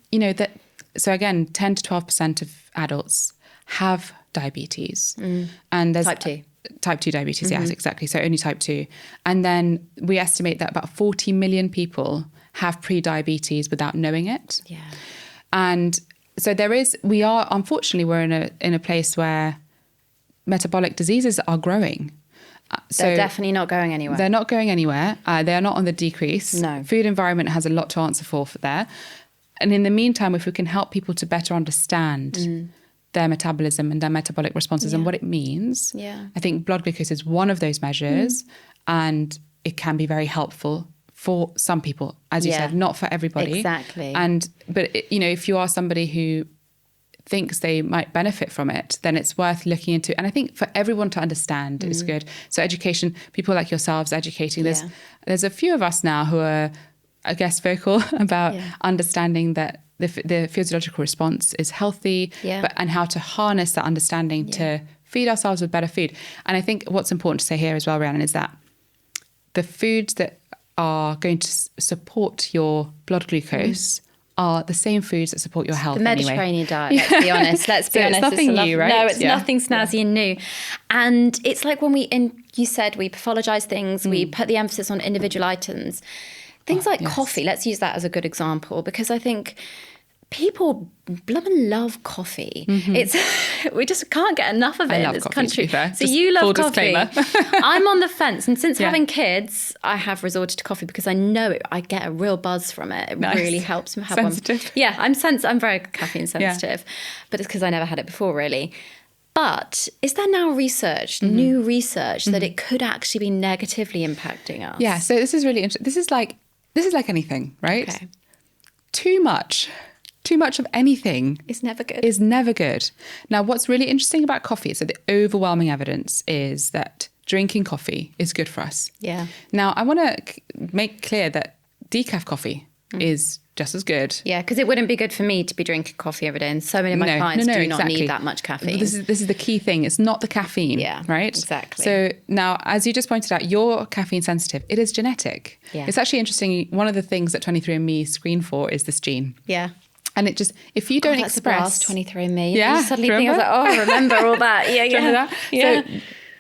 so again, 10 to 12% of adults have diabetes. And there's type 2 diabetes, yes, exactly. So only type 2. And then we estimate that about 40 million people have pre-diabetes without knowing it. Yeah. And so unfortunately, we're in a place where metabolic diseases are growing. They're definitely not going anywhere. They're not going anywhere. They are not on the decrease. No. Food environment has a lot to answer for there. And in the meantime, if we can help people to better understand their metabolism and their metabolic responses and what it means, I think blood glucose is one of those measures, and it can be very helpful for some people, as you said, not for everybody. Exactly. But if you are somebody who thinks they might benefit from it, then it's worth looking into. And I think for everyone to understand is good. So education, people like yourselves educating. There's a few of us now who are, I guess, vocal about understanding that the physiological response is healthy, and how to harness that understanding to feed ourselves with better food. And I think what's important to say here as well, Rhiannon, is that the foods that are going to support your blood glucose are the same foods that support your health The Mediterranean diet, let's be honest. Let's be honest. It's nothing new, right? No, it's nothing snazzy and new. And it's like when you said we pathologize things, we put the emphasis on individual items. Things like coffee, let's use that as a good example, because I think people blooming love coffee. We just can't get enough of it in this country. So just you love full coffee. disclaimer. I'm on the fence, and since having kids, I have resorted to coffee because I know it. I get a real buzz from it. It really helps me have sensitive. one. Yeah, I'm very caffeine sensitive, but it's because I never had it before, really. But is there now new research, that it could actually be negatively impacting us? Yeah. So this is really interesting. This is like anything, right? Okay. Too much of anything It's never good. is never good. Now, what's really interesting about coffee is that the overwhelming evidence is that drinking coffee is good for us. Yeah. Now, I want to make clear that decaf coffee is just as good. Yeah, because it wouldn't be good for me to be drinking coffee every day, and so many of my clients do not need that much caffeine. This is the key thing. It's not the caffeine, right? Exactly. So now, as you just pointed out, you're caffeine sensitive. It is genetic. Yeah. It's actually interesting. One of the things that 23andMe screen for is this gene. Yeah. And it just, if you don't that's express... That's 23andMe. Yeah. I suddenly think, I was like, oh, I remember all that. Yeah.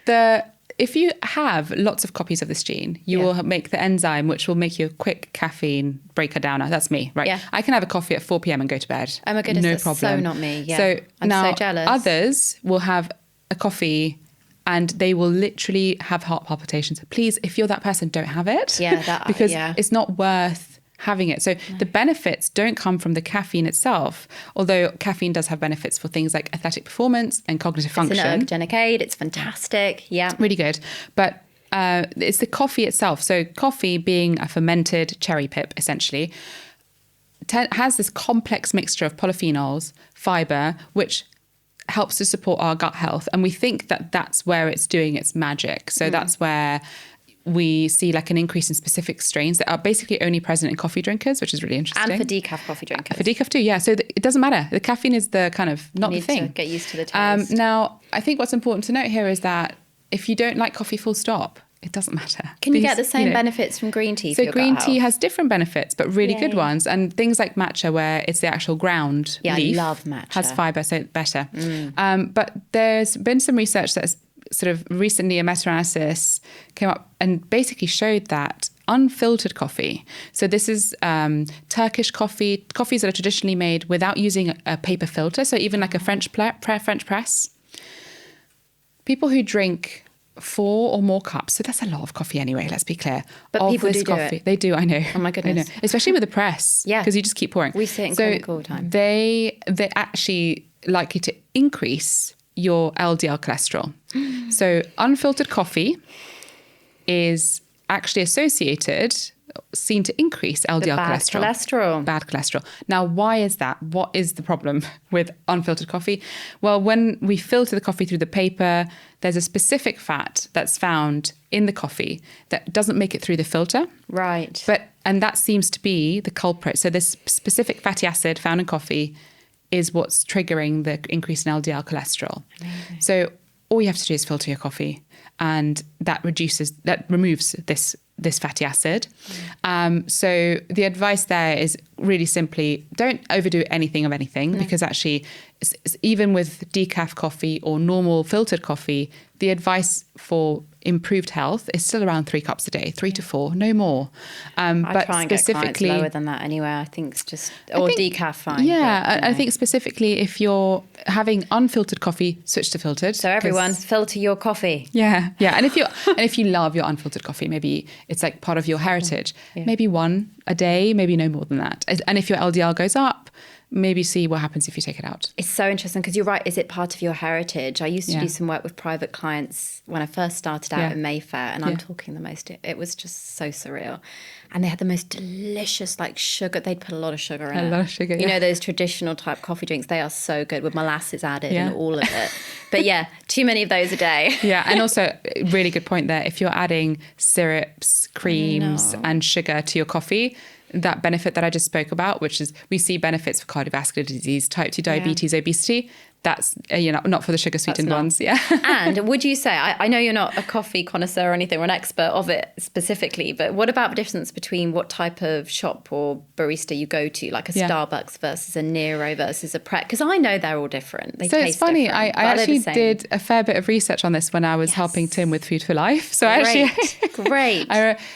So if you have lots of copies of this gene, you will make the enzyme, which will make you a quick caffeine breaker downer. That's me, right? Yeah. I can have a coffee at 4 p.m. and go to bed. Oh my goodness, no that's problem. so not me. Yeah. So I'm now so jealous. Others will have a coffee and they will literally have heart palpitations. Please, if you're that person, don't have it. Yeah, because it's not worth having it. So the benefits don't come from the caffeine itself, although caffeine does have benefits for things like athletic performance and cognitive function. It's an ergogenic aid. It's fantastic. Yeah. Really good. But it's the coffee itself. So coffee, being a fermented cherry pip, essentially, has this complex mixture of polyphenols, fiber, which helps to support our gut health. And we think that that's where it's doing its magic. So that's where we see like an increase in specific strains that are basically only present in coffee drinkers, which is really interesting. And for decaf coffee drinkers. For decaf too, yeah. So it doesn't matter. The caffeine is the kind of not the thing. You need to get used to the taste. Now, I think what's important to note here is that if you don't like coffee full stop, it doesn't matter. Can you get the same benefits from green tea? So green tea has different benefits, but really good ones. And things like matcha, where it's the actual ground leaf, I love matcha. Has fiber, so better. But there's been some research that's sort of recently, a meta-analysis came up and basically showed that unfiltered coffee, so this is Turkish coffees that are traditionally made without using a paper filter, so even like a French press, people who drink 4 or more cups, so that's a lot of coffee anyway, let's be clear. But people do it. They do, I know. Oh my goodness. I know. Especially with the press. Yeah. Because you just keep pouring. We see it in clinic all the time. They're actually likely to increase your LDL cholesterol. So unfiltered coffee is actually seen to increase LDL cholesterol. Bad cholesterol. Now, why is that? What is the problem with unfiltered coffee? Well, when we filter the coffee through the paper, there's a specific fat that's found in the coffee that doesn't make it through the filter. Right. And that seems to be the culprit. So this specific fatty acid found in coffee is what's triggering the increase in LDL cholesterol. Amazing. So all you have to do is filter your coffee, and that removes this fatty acid. So the advice there is really simply don't overdo anything, because actually even with decaf coffee or normal filtered coffee, the advice for improved health is still around 3 cups a day, 3 to 4, no more. I try and get clients lower than that anyway. I think it's just, decaf fine. Yeah, but, I think specifically if you're having unfiltered coffee, switch to filtered. So everyone, filter your coffee. Yeah. And if you love your unfiltered coffee, maybe it's like part of your heritage. Yeah. Maybe 1 a day, maybe no more than that. And if your LDL goes up, maybe see what happens if you take it out. It's so interesting because you're right. Is it part of your heritage? I used to do some work with private clients when I first started out in Mayfair, and I'm talking it was just so surreal. And they had the most delicious sugar. They'd put a lot of sugar in it. A lot of sugar, You know, those traditional type coffee drinks, they are so good with molasses added and all of it. But too many of those a day. Yeah, and also, really good point there. If you're adding syrups, creams and sugar to your coffee, that benefit that I just spoke about, which is we see benefits for cardiovascular disease, type 2 diabetes, obesity, that's, not for the sugar sweetened ones. Yeah. And would you say, I know you're not a coffee connoisseur or anything, or an expert of it specifically, but what about the difference between what type of shop or barista you go to, like a Starbucks versus a Nero versus a Pret? Because I know they're all different. They taste it's funny. I actually did a fair bit of research on this when I was helping Tim with Food for Life. So Great.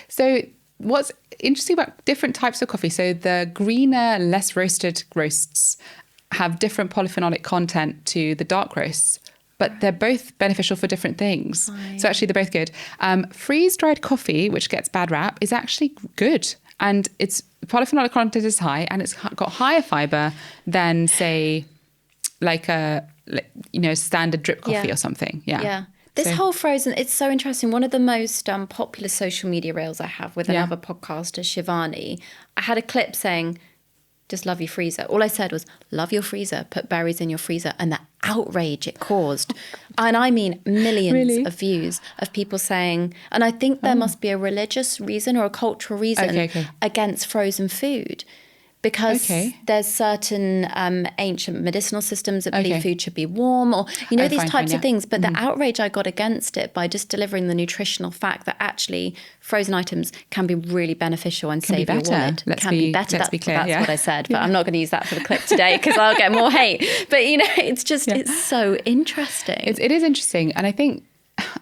So what's interesting about different types of coffee, so the greener, less roasted roasts have different polyphenolic content to the dark roasts, but they're both beneficial for different things. Fine. So actually they're both good. Freeze-dried coffee, which gets bad rap, is actually good. And its polyphenolic content is high, and it's got higher fiber than, say, like a standard drip coffee or something. Yeah. This whole frozen, it's so interesting. One of the most popular social media reels I have with another podcaster, Shivani, I had a clip saying, just love your freezer. All I said was, love your freezer, put berries in your freezer, and the outrage it caused. And I mean millions of views of people saying, and I think there must be a religious reason or a cultural reason against frozen food. Because there's certain ancient medicinal systems that believe food should be warm, or these types of things. But the outrage I got against it by just delivering the nutritional fact that actually frozen items can be really beneficial and save your wallet. Can be better. That's what I said. But I'm not going to use that for the clip today because I'll get more hate. But it's just it's so interesting. It is interesting, and I think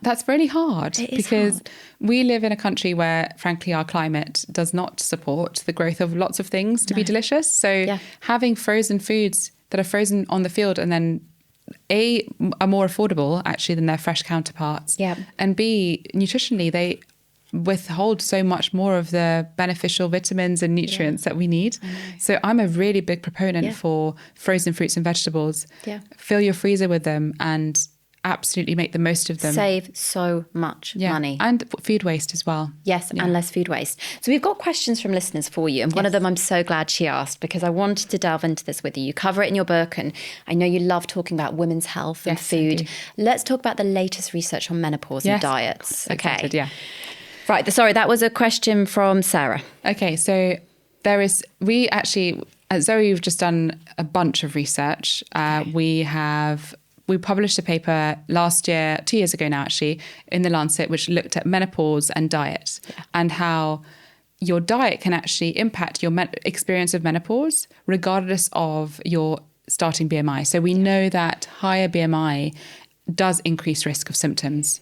that's really hard because we live in a country where, frankly, our climate does not support the growth of lots of things to be delicious. So having frozen foods that are frozen on the field and then are more affordable actually than their fresh counterparts. Yeah. And B, nutritionally, they withhold so much more of the beneficial vitamins and nutrients that we need. So I'm a really big proponent for frozen fruits and vegetables. Yeah. Fill your freezer with them and absolutely make the most of them. Save so much money. And food waste as well. Yes, and less food waste. So we've got questions from listeners for you. And one of them I'm so glad she asked because I wanted to delve into this with you. You cover it in your book and I know you love talking about women's health and food. Let's talk about the latest research on menopause and diets. Okay. Right, sorry, that was a question from Sarah. Okay, so we actually, at Zoe, we've just done a bunch of research. We published a paper last year, 2 years ago now actually, in The Lancet, which looked at menopause and diet and how your diet can actually impact your experience of menopause regardless of your starting BMI. So we know that higher BMI does increase risk of symptoms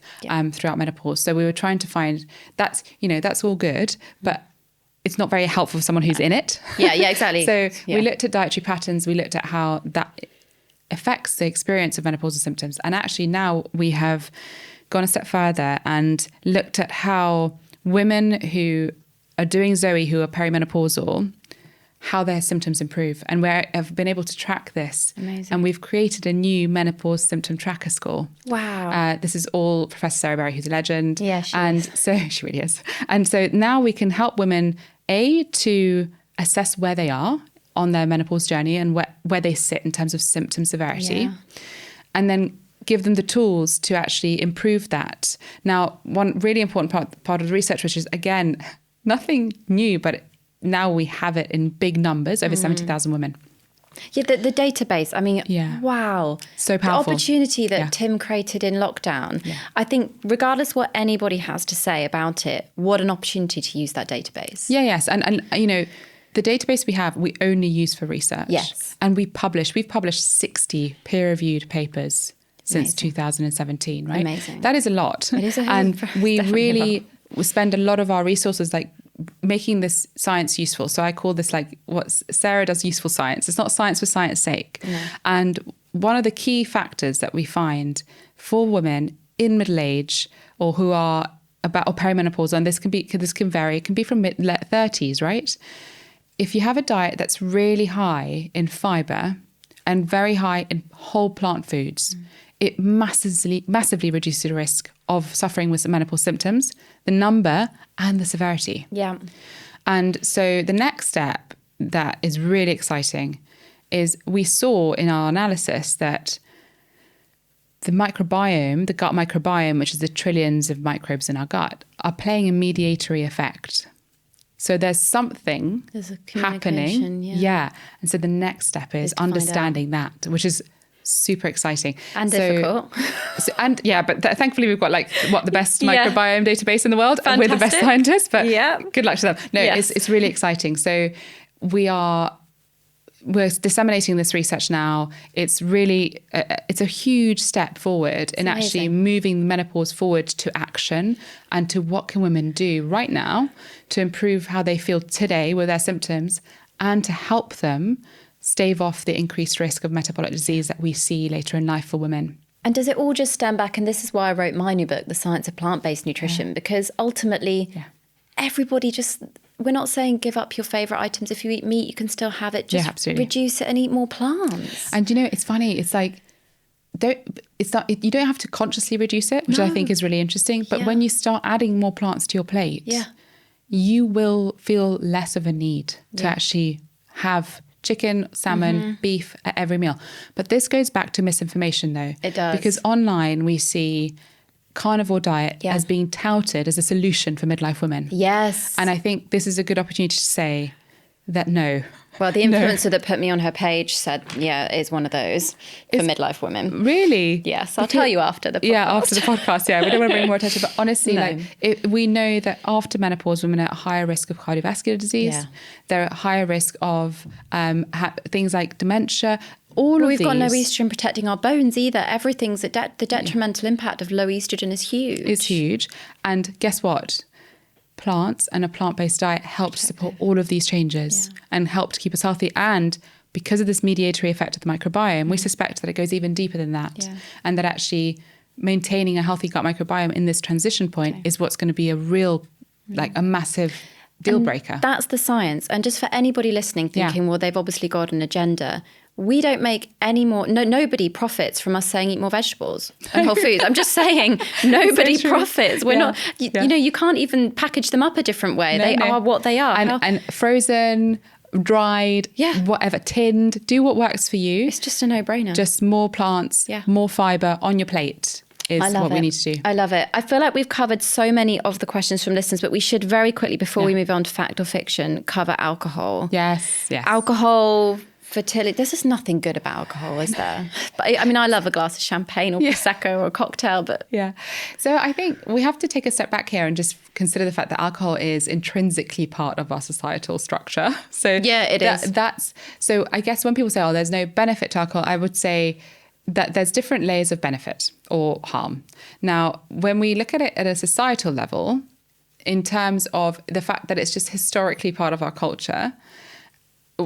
throughout menopause. So we were trying to find that's all good, but it's not very helpful for someone who's in it. Yeah, exactly. So we looked at dietary patterns. We looked at how that affects the experience of menopausal symptoms. And actually now we have gone a step further and looked at how women who are doing Zoe, who are perimenopausal, how their symptoms improve. And we have been able to track this. Amazing. And we've created a new menopause symptom tracker score. Wow. This is all Professor Sarah Berry, who's a legend. Yeah, she is. So she really is. And so now we can help women, to assess where they are on their menopause journey and where they sit in terms of symptom severity, and then give them the tools to actually improve that. Now, one really important part of the research, which is, again, nothing new, but now we have it in big numbers, over 70,000 women. Yeah, the database, I mean, wow. So powerful. The opportunity that Tim created in lockdown. Yeah. I think regardless what anybody has to say about it, what an opportunity to use that database. Yeah, yes. And the database we have, we only use for research. Yes. And we've published 60 peer-reviewed papers since 2017, right? Amazing. That is a lot. It is and we really spend a lot of our resources making this science useful. So I call this what Sarah does useful science. It's not science for science sake. No. And one of the key factors that we find for women in middle age or who are or perimenopausal, and this can vary, it can be from mid-30s, right? If you have a diet that's really high in fiber and very high in whole plant foods, it massively reduces the risk of suffering with menopause symptoms, the number and the severity. Yeah. And so the next step that is really exciting is we saw in our analysis that the microbiome, the gut microbiome, which is the trillions of microbes in our gut, are playing a mediatory effect. So there's something happening. Yeah. And so the next step is understanding that, which is super exciting. And difficult. But thankfully we've got the best microbiome database in the world. Fantastic. And we're the best scientists, but yeah. good luck to them. No, it's really exciting. So we're disseminating this research now. It's really, it's a huge step forward in actually moving menopause forward to action and to what can women do right now to improve how they feel today with their symptoms and to help them stave off the increased risk of metabolic disease that we see later in life for women. And does it all just stand back? And this is why I wrote my new book, The Science of Plant-Based Nutrition, because ultimately everybody we're not saying give up your favourite items. If you eat meat, you can still have it. Just reduce it and eat more plants. And it's funny. It's like, you don't have to consciously reduce it, which I think is really interesting. But when you start adding more plants to your plate, you will feel less of a need to actually have chicken, salmon, beef at every meal. But this goes back to misinformation though. It does. Because online we see carnivore diet as being touted as a solution for midlife women. Yes. And I think this is a good opportunity to say that no. Well, the influencer that put me on her page said, it's one of those for midlife women. Really? Yes, I'll tell you after the podcast. Yeah, after the podcast, we don't want to bring more attention. But honestly, we know that after menopause, women are at higher risk of cardiovascular disease. Yeah. They're at higher risk of things like dementia. We've got no estrogen protecting our bones either. Everything's the detrimental impact of low estrogen is huge. It's huge. And guess what? Plants and a plant-based diet help to support all of these changes and help to keep us healthy. And because of this mediatory effect of the microbiome, we suspect that it goes even deeper than that. And that actually maintaining a healthy gut microbiome in this transition point is what's going to be a real, a massive deal breaker. That's the science. And just for anybody listening thinking, well, they've obviously got an agenda. We don't make any more, nobody profits from us saying eat more vegetables and whole foods. I'm just saying nobody profits. We're not, you can't even package them up a different way. They are what they are. And frozen, dried, whatever, tinned, do what works for you. It's just a no-brainer. Just more plants, more fibre on your plate is what we need to do. I love it. I feel like we've covered so many of the questions from listeners, but we should very quickly, before we move on to fact or fiction, cover alcohol. Yes. Alcohol, fertility. There's just nothing good about alcohol, is there? But I love a glass of champagne or Prosecco or a cocktail, but... Yeah. So I think we have to take a step back here and just consider the fact that alcohol is intrinsically part of our societal structure. So it is. So I guess when people say, there's no benefit to alcohol, I would say that there's different layers of benefit or harm. Now, when we look at it at a societal level, in terms of the fact that it's just historically part of our culture...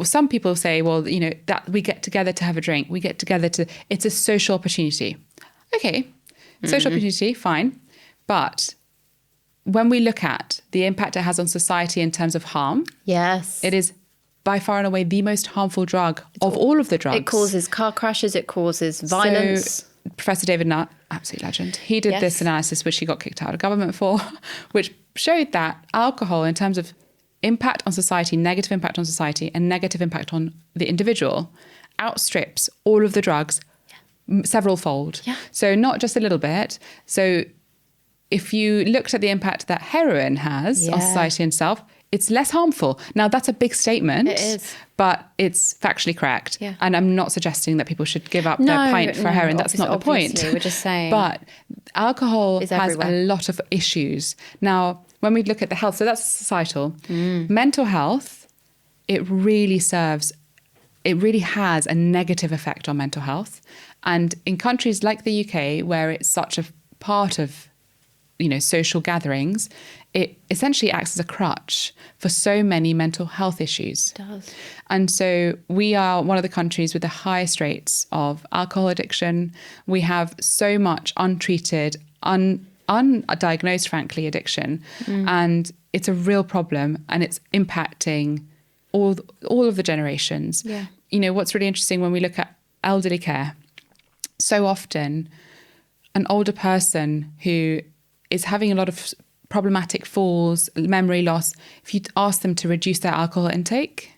Some people say, that we get together to have a drink. We get together it's a social opportunity. Okay, social opportunity, fine. But when we look at the impact it has on society in terms of harm, it is by far and away the most harmful drug of all of the drugs. It causes car crashes, it causes violence. So, Professor David Nutt, absolute legend, he did this analysis, which he got kicked out of government for, which showed that alcohol, in terms of impact on society, negative impact on society, and negative impact on the individual, outstrips all of the drugs several-fold. So not just a little bit. So if you looked at the impact that heroin has on society and self, it's less harmful. Now, that's a big statement. It is. But it's factually correct. And I'm not suggesting that people should give up their pint for heroin. That's not the point. We're just saying. But alcohol has a lot of issues. Now, when we look at the health, so that's societal. Mental health, it really has a negative effect on mental health. And in countries like the UK, where it's such a part of, social gatherings, it essentially acts as a crutch for so many mental health issues. It does. And so we are one of the countries with the highest rates of alcohol addiction. We have so much untreated, undiagnosed, frankly, addiction. And it's a real problem, and it's impacting all of the generations. What's really interesting when we look at elderly care, so often an older person who is having a lot of problematic falls, memory loss, if you ask them to reduce their alcohol intake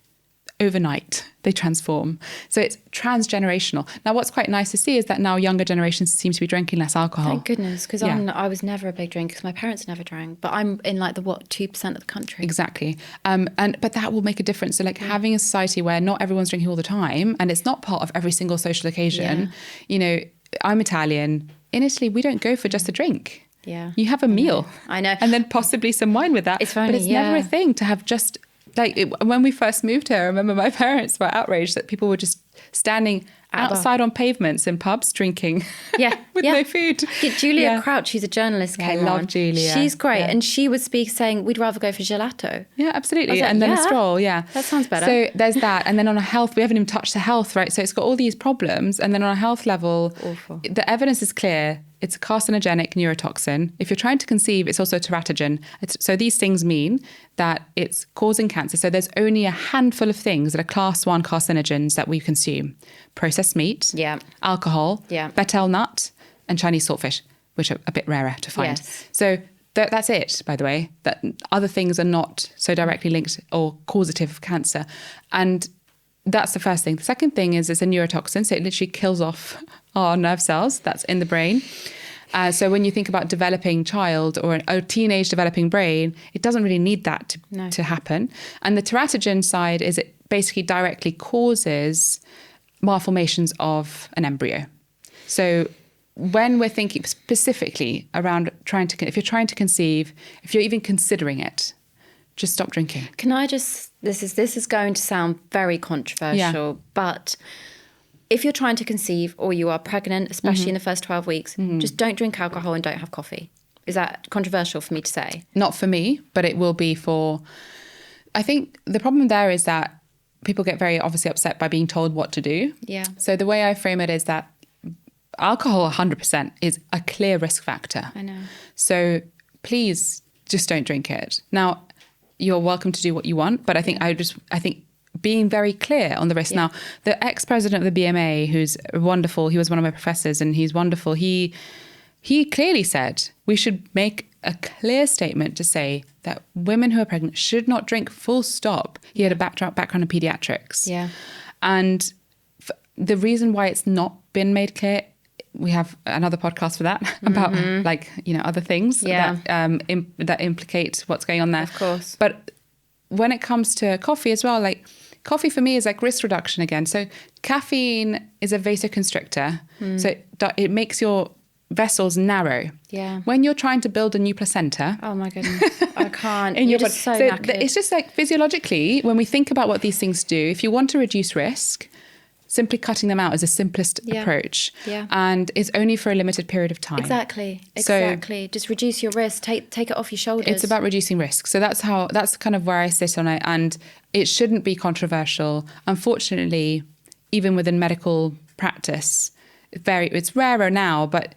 overnight, they transform. So it's transgenerational. Now, what's quite nice to see is that now younger generations seem to be drinking less alcohol. Thank goodness, because I was never a big drinker because my parents never drank. But I'm in like the 2% of the country. Exactly. But that will make a difference. So like having a society where not everyone's drinking all the time and it's not part of every single social occasion. You know, I'm Italian. In Italy, we don't go for just a drink. Yeah. You have a meal. I know. And then possibly some wine with that. It's funny, but it's never a thing to have just when we first moved here, I remember my parents were outraged that people were just standing outside on pavements in pubs drinking with no food. Julia Crouch, she's a journalist, came on. I love Julia. She's great. And she would speak saying, we'd rather go for gelato. Yeah, absolutely. And then a stroll, That sounds better. So there's that. And then on a health, we haven't even touched the health, right? So it's got all these problems. And then on a health level, the evidence is clear. It's a carcinogenic neurotoxin. If you're trying to conceive, it's also a teratogen. So these things mean that it's causing cancer. So there's only a handful of things that are class 1 carcinogens that we consume. Processed meat, alcohol, betel nut, and Chinese saltfish, which are a bit rarer to find. Yes. So that's it, by the way. That other things are not so directly linked or causative of cancer. And that's the first thing. The second thing is it's a neurotoxin, so it literally kills off our nerve cells that's in the brain. So when you think about developing child or a teenage developing brain, it doesn't really need that to happen. And the teratogen side is it basically directly causes malformations of an embryo. So when we're thinking specifically around if you're trying to conceive, if you're even considering it, just stop drinking. Can I just, this is going to sound very controversial, but if you're trying to conceive or you are pregnant, especially in the first 12 weeks, just don't drink alcohol and don't have coffee. Is that controversial for me to say? Not for me, but it will be for, I think the problem there is that people get very obviously upset by being told what to do. Yeah. So the way I frame it is that alcohol 100% is a clear risk factor. I know. So please just don't drink it. Now, you're welcome to do what you want, but I think I think being very clear on the risk. Now, the ex-president of the BMA, who's wonderful, he was one of my professors and he's wonderful. He clearly said we should make a clear statement to say that women who are pregnant should not drink, full stop. He had a background in pediatrics. Yeah. And the reason why it's not been made clear, we have another podcast for that about other things that implicate what's going on there. Of course. But when it comes to coffee as well, like coffee for me is like risk reduction again. So caffeine is a vasoconstrictor. So it makes your vessels narrow. Yeah. When you're trying to build a new placenta. Oh my goodness, I can't. You're just so knackered. It's just like physiologically, when we think about what these things do, if you want to reduce risk, simply cutting them out is the simplest approach. Yeah. And it's only for a limited period of time. Exactly. So just reduce your risk. Take it off your shoulders. It's about reducing risk. So that's kind of where I sit on it. And it shouldn't be controversial. Unfortunately, even within medical practice, it's rarer now, but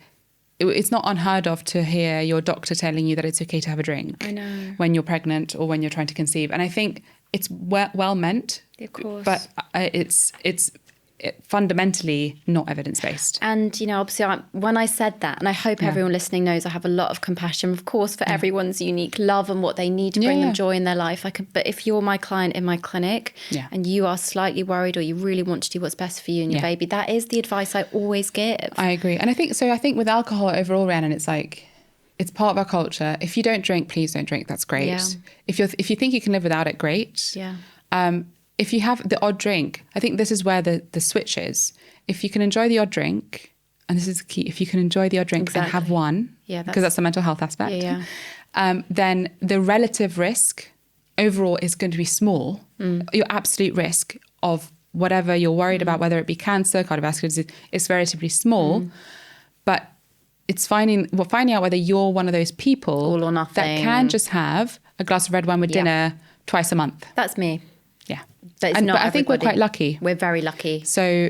it's not unheard of to hear your doctor telling you that it's okay to have a drink. I know. When you're pregnant or when you're trying to conceive. And I think it's well meant. Of course. But it's fundamentally not evidence-based. And, obviously when I said that, and I hope everyone listening knows I have a lot of compassion, of course, for everyone's unique love and what they need to bring them joy in their life. But if you're my client in my clinic and you are slightly worried or you really want to do what's best for you and your baby, that is the advice I always give. I agree. And I think with alcohol overall, Rhiannon, it's like, it's part of our culture. If you don't drink, please don't drink. That's great. Yeah. If you think you can live without it, great. Yeah. If you have the odd drink, I think this is where the switch is. If you can enjoy the odd drink, and this is key, if you can enjoy the odd drink and have one, because that's the mental health aspect, then the relative risk overall is going to be small. Your absolute risk of whatever you're worried about, whether it be cancer, cardiovascular disease, is relatively small. But it's finding out whether you're one of those people all or nothing that can just have a glass of red wine with dinner twice a month. That's me. Yeah. But I think we're quite lucky. We're very lucky. So,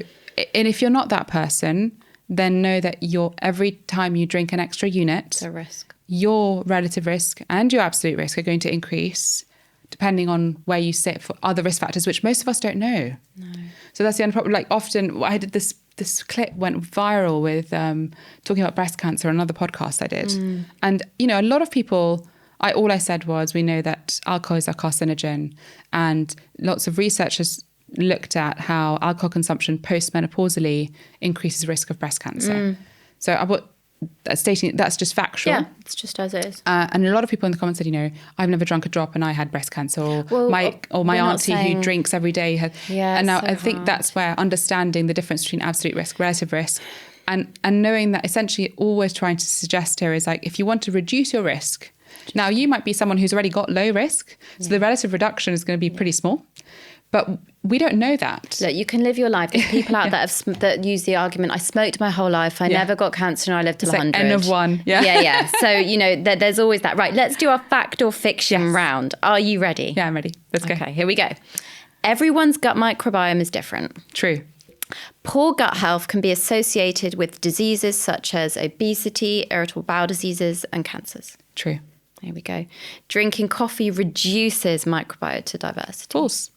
and if you're not that person, then know that every time you drink an extra unit, it's a risk. Your relative risk and your absolute risk are going to increase depending on where you sit for other risk factors, which most of us don't know. No. So that's the only problem. Like often I did this clip went viral with talking about breast cancer on another podcast I did. And, a lot of people, all I said was, we know that alcohol is a carcinogen, and lots of research has looked at how alcohol consumption post-menopausally increases risk of breast cancer. So stating that's just factual. Yeah, it's just as it is. And a lot of people in the comments said, I've never drunk a drop and I had breast cancer, or my we're not auntie saying- who drinks every day had. Yeah, and now it's so I think hard. that's where understanding the difference between absolute risk, relative risk, and knowing that essentially always trying to suggest here is like, if you want to reduce your risk, now you might be someone who's already got low risk, so the relative reduction is going to be pretty small. But we don't know that. Look, you can live your life. There's people out there that use the argument, I smoked my whole life, I never got cancer and I lived till It's like 100. N of one. Yeah. So, there's always that. Right, let's do our fact or fiction round. Are you ready? Yeah, I'm ready. Let's go. Okay, here we go. Everyone's gut microbiome is different. True. Poor gut health can be associated with diseases such as obesity, irritable bowel diseases, and cancers. True. There we go. Drinking coffee reduces microbiota diversity. False.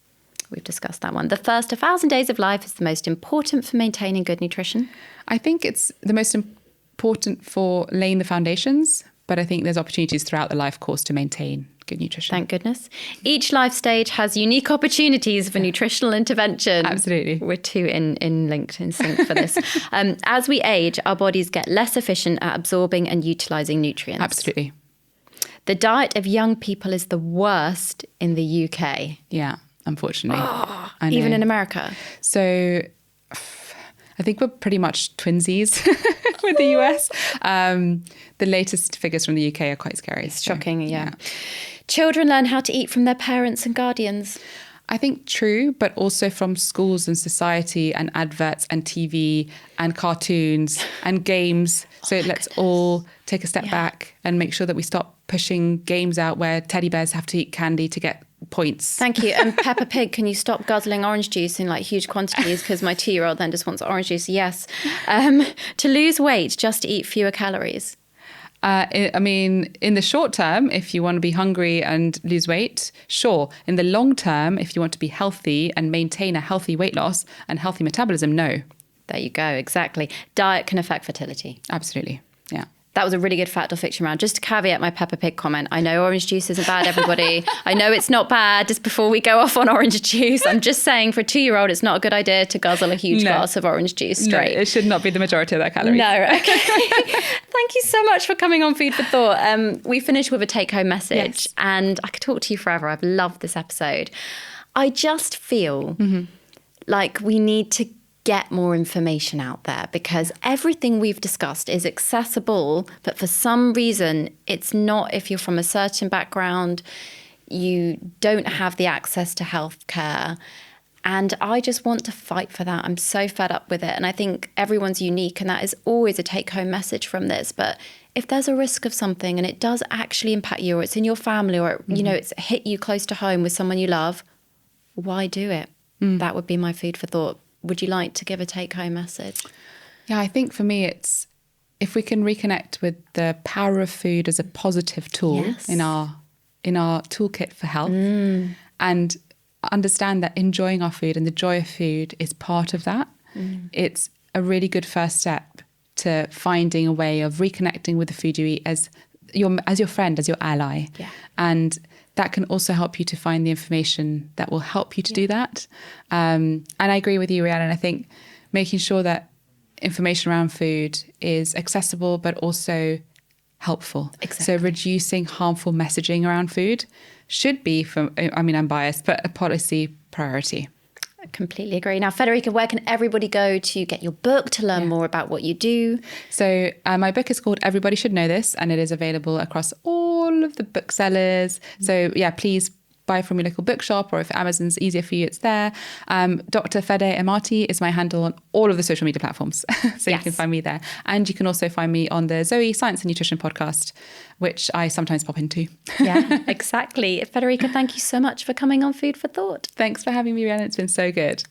We've discussed that one. The first 1,000 days of life is the most important for maintaining good nutrition. I think it's the most important for laying the foundations, but I think there's opportunities throughout the life course to maintain good nutrition. Thank goodness. Each life stage has unique opportunities for nutritional intervention. Absolutely. We're too in sync for this. As we age, our bodies get less efficient at absorbing and utilising nutrients. Absolutely. The diet of young people is the worst in the UK. Yeah, unfortunately. I know. Even in America. So I think we're pretty much twinsies with the US. The latest figures from the UK are quite scary. It's shocking, yeah. Children learn how to eat from their parents and guardians. I think true, but also from schools and society and adverts and TV and cartoons and games. So let's all take a step back and make sure that we stop pushing games out where teddy bears have to eat candy to get points. Thank you. And Peppa Pig, can you stop guzzling orange juice in like huge quantities? Because my 2-year-old then just wants orange juice. Yes. To lose weight, just eat fewer calories. I mean, in the short term, if you want to be hungry and lose weight, sure. In the long term, if you want to be healthy and maintain a healthy weight loss and healthy metabolism, no. There you go. Exactly. Diet can affect fertility. Absolutely. Yeah. That was a really good fact or fiction round. Just to caveat my Peppa Pig comment, I know orange juice isn't bad, everybody. I know it's not bad. Just before we go off on orange juice, I'm just saying for a 2-year-old, it's not a good idea to guzzle a huge glass of orange juice straight. No, it should not be the majority of their calories. No, okay. Thank you so much for coming on Food for Thought. We finished with a take-home message, and I could talk to you forever. I've loved this episode. I just feel like we need to get more information out there, because everything we've discussed is accessible, but for some reason it's not. If you're from a certain background, you don't have the access to healthcare. And I just want to fight for that. I'm so fed up with it. And I think everyone's unique, and that is always a take-home message from this. But if there's a risk of something and it does actually impact you, or it's in your family, or it's hit you close to home with someone you love, why do it? That would be my food for thought. Would you like to give a take-home message? Yeah, I think for me it's if we can reconnect with the power of food as a positive tool in our toolkit for health, and understand that enjoying our food and the joy of food is part of that. It's a really good first step to finding a way of reconnecting with the food you eat as your friend, as your ally. Yeah. And that can also help you to find the information that will help you to do that. And I agree with you, Rhiannon. I think making sure that information around food is accessible, but also helpful. Exactly. So reducing harmful messaging around food should be, I'm biased, but a policy priority. I completely agree. Now, Federica, where can everybody go to get your book, to learn more about what you do? So my book is called Everybody Should Know This, and it is available across all of the booksellers. So please buy from your local bookshop, or if Amazon's easier for you, it's there. Dr. Federica Amati is my handle on all of the social media platforms. So you can find me there. And you can also find me on the Zoe Science and Nutrition podcast, which I sometimes pop into. Yeah, exactly. Federica, thank you so much for coming on Food for Thought. Thanks for having me, Rhiannon. It's been so good.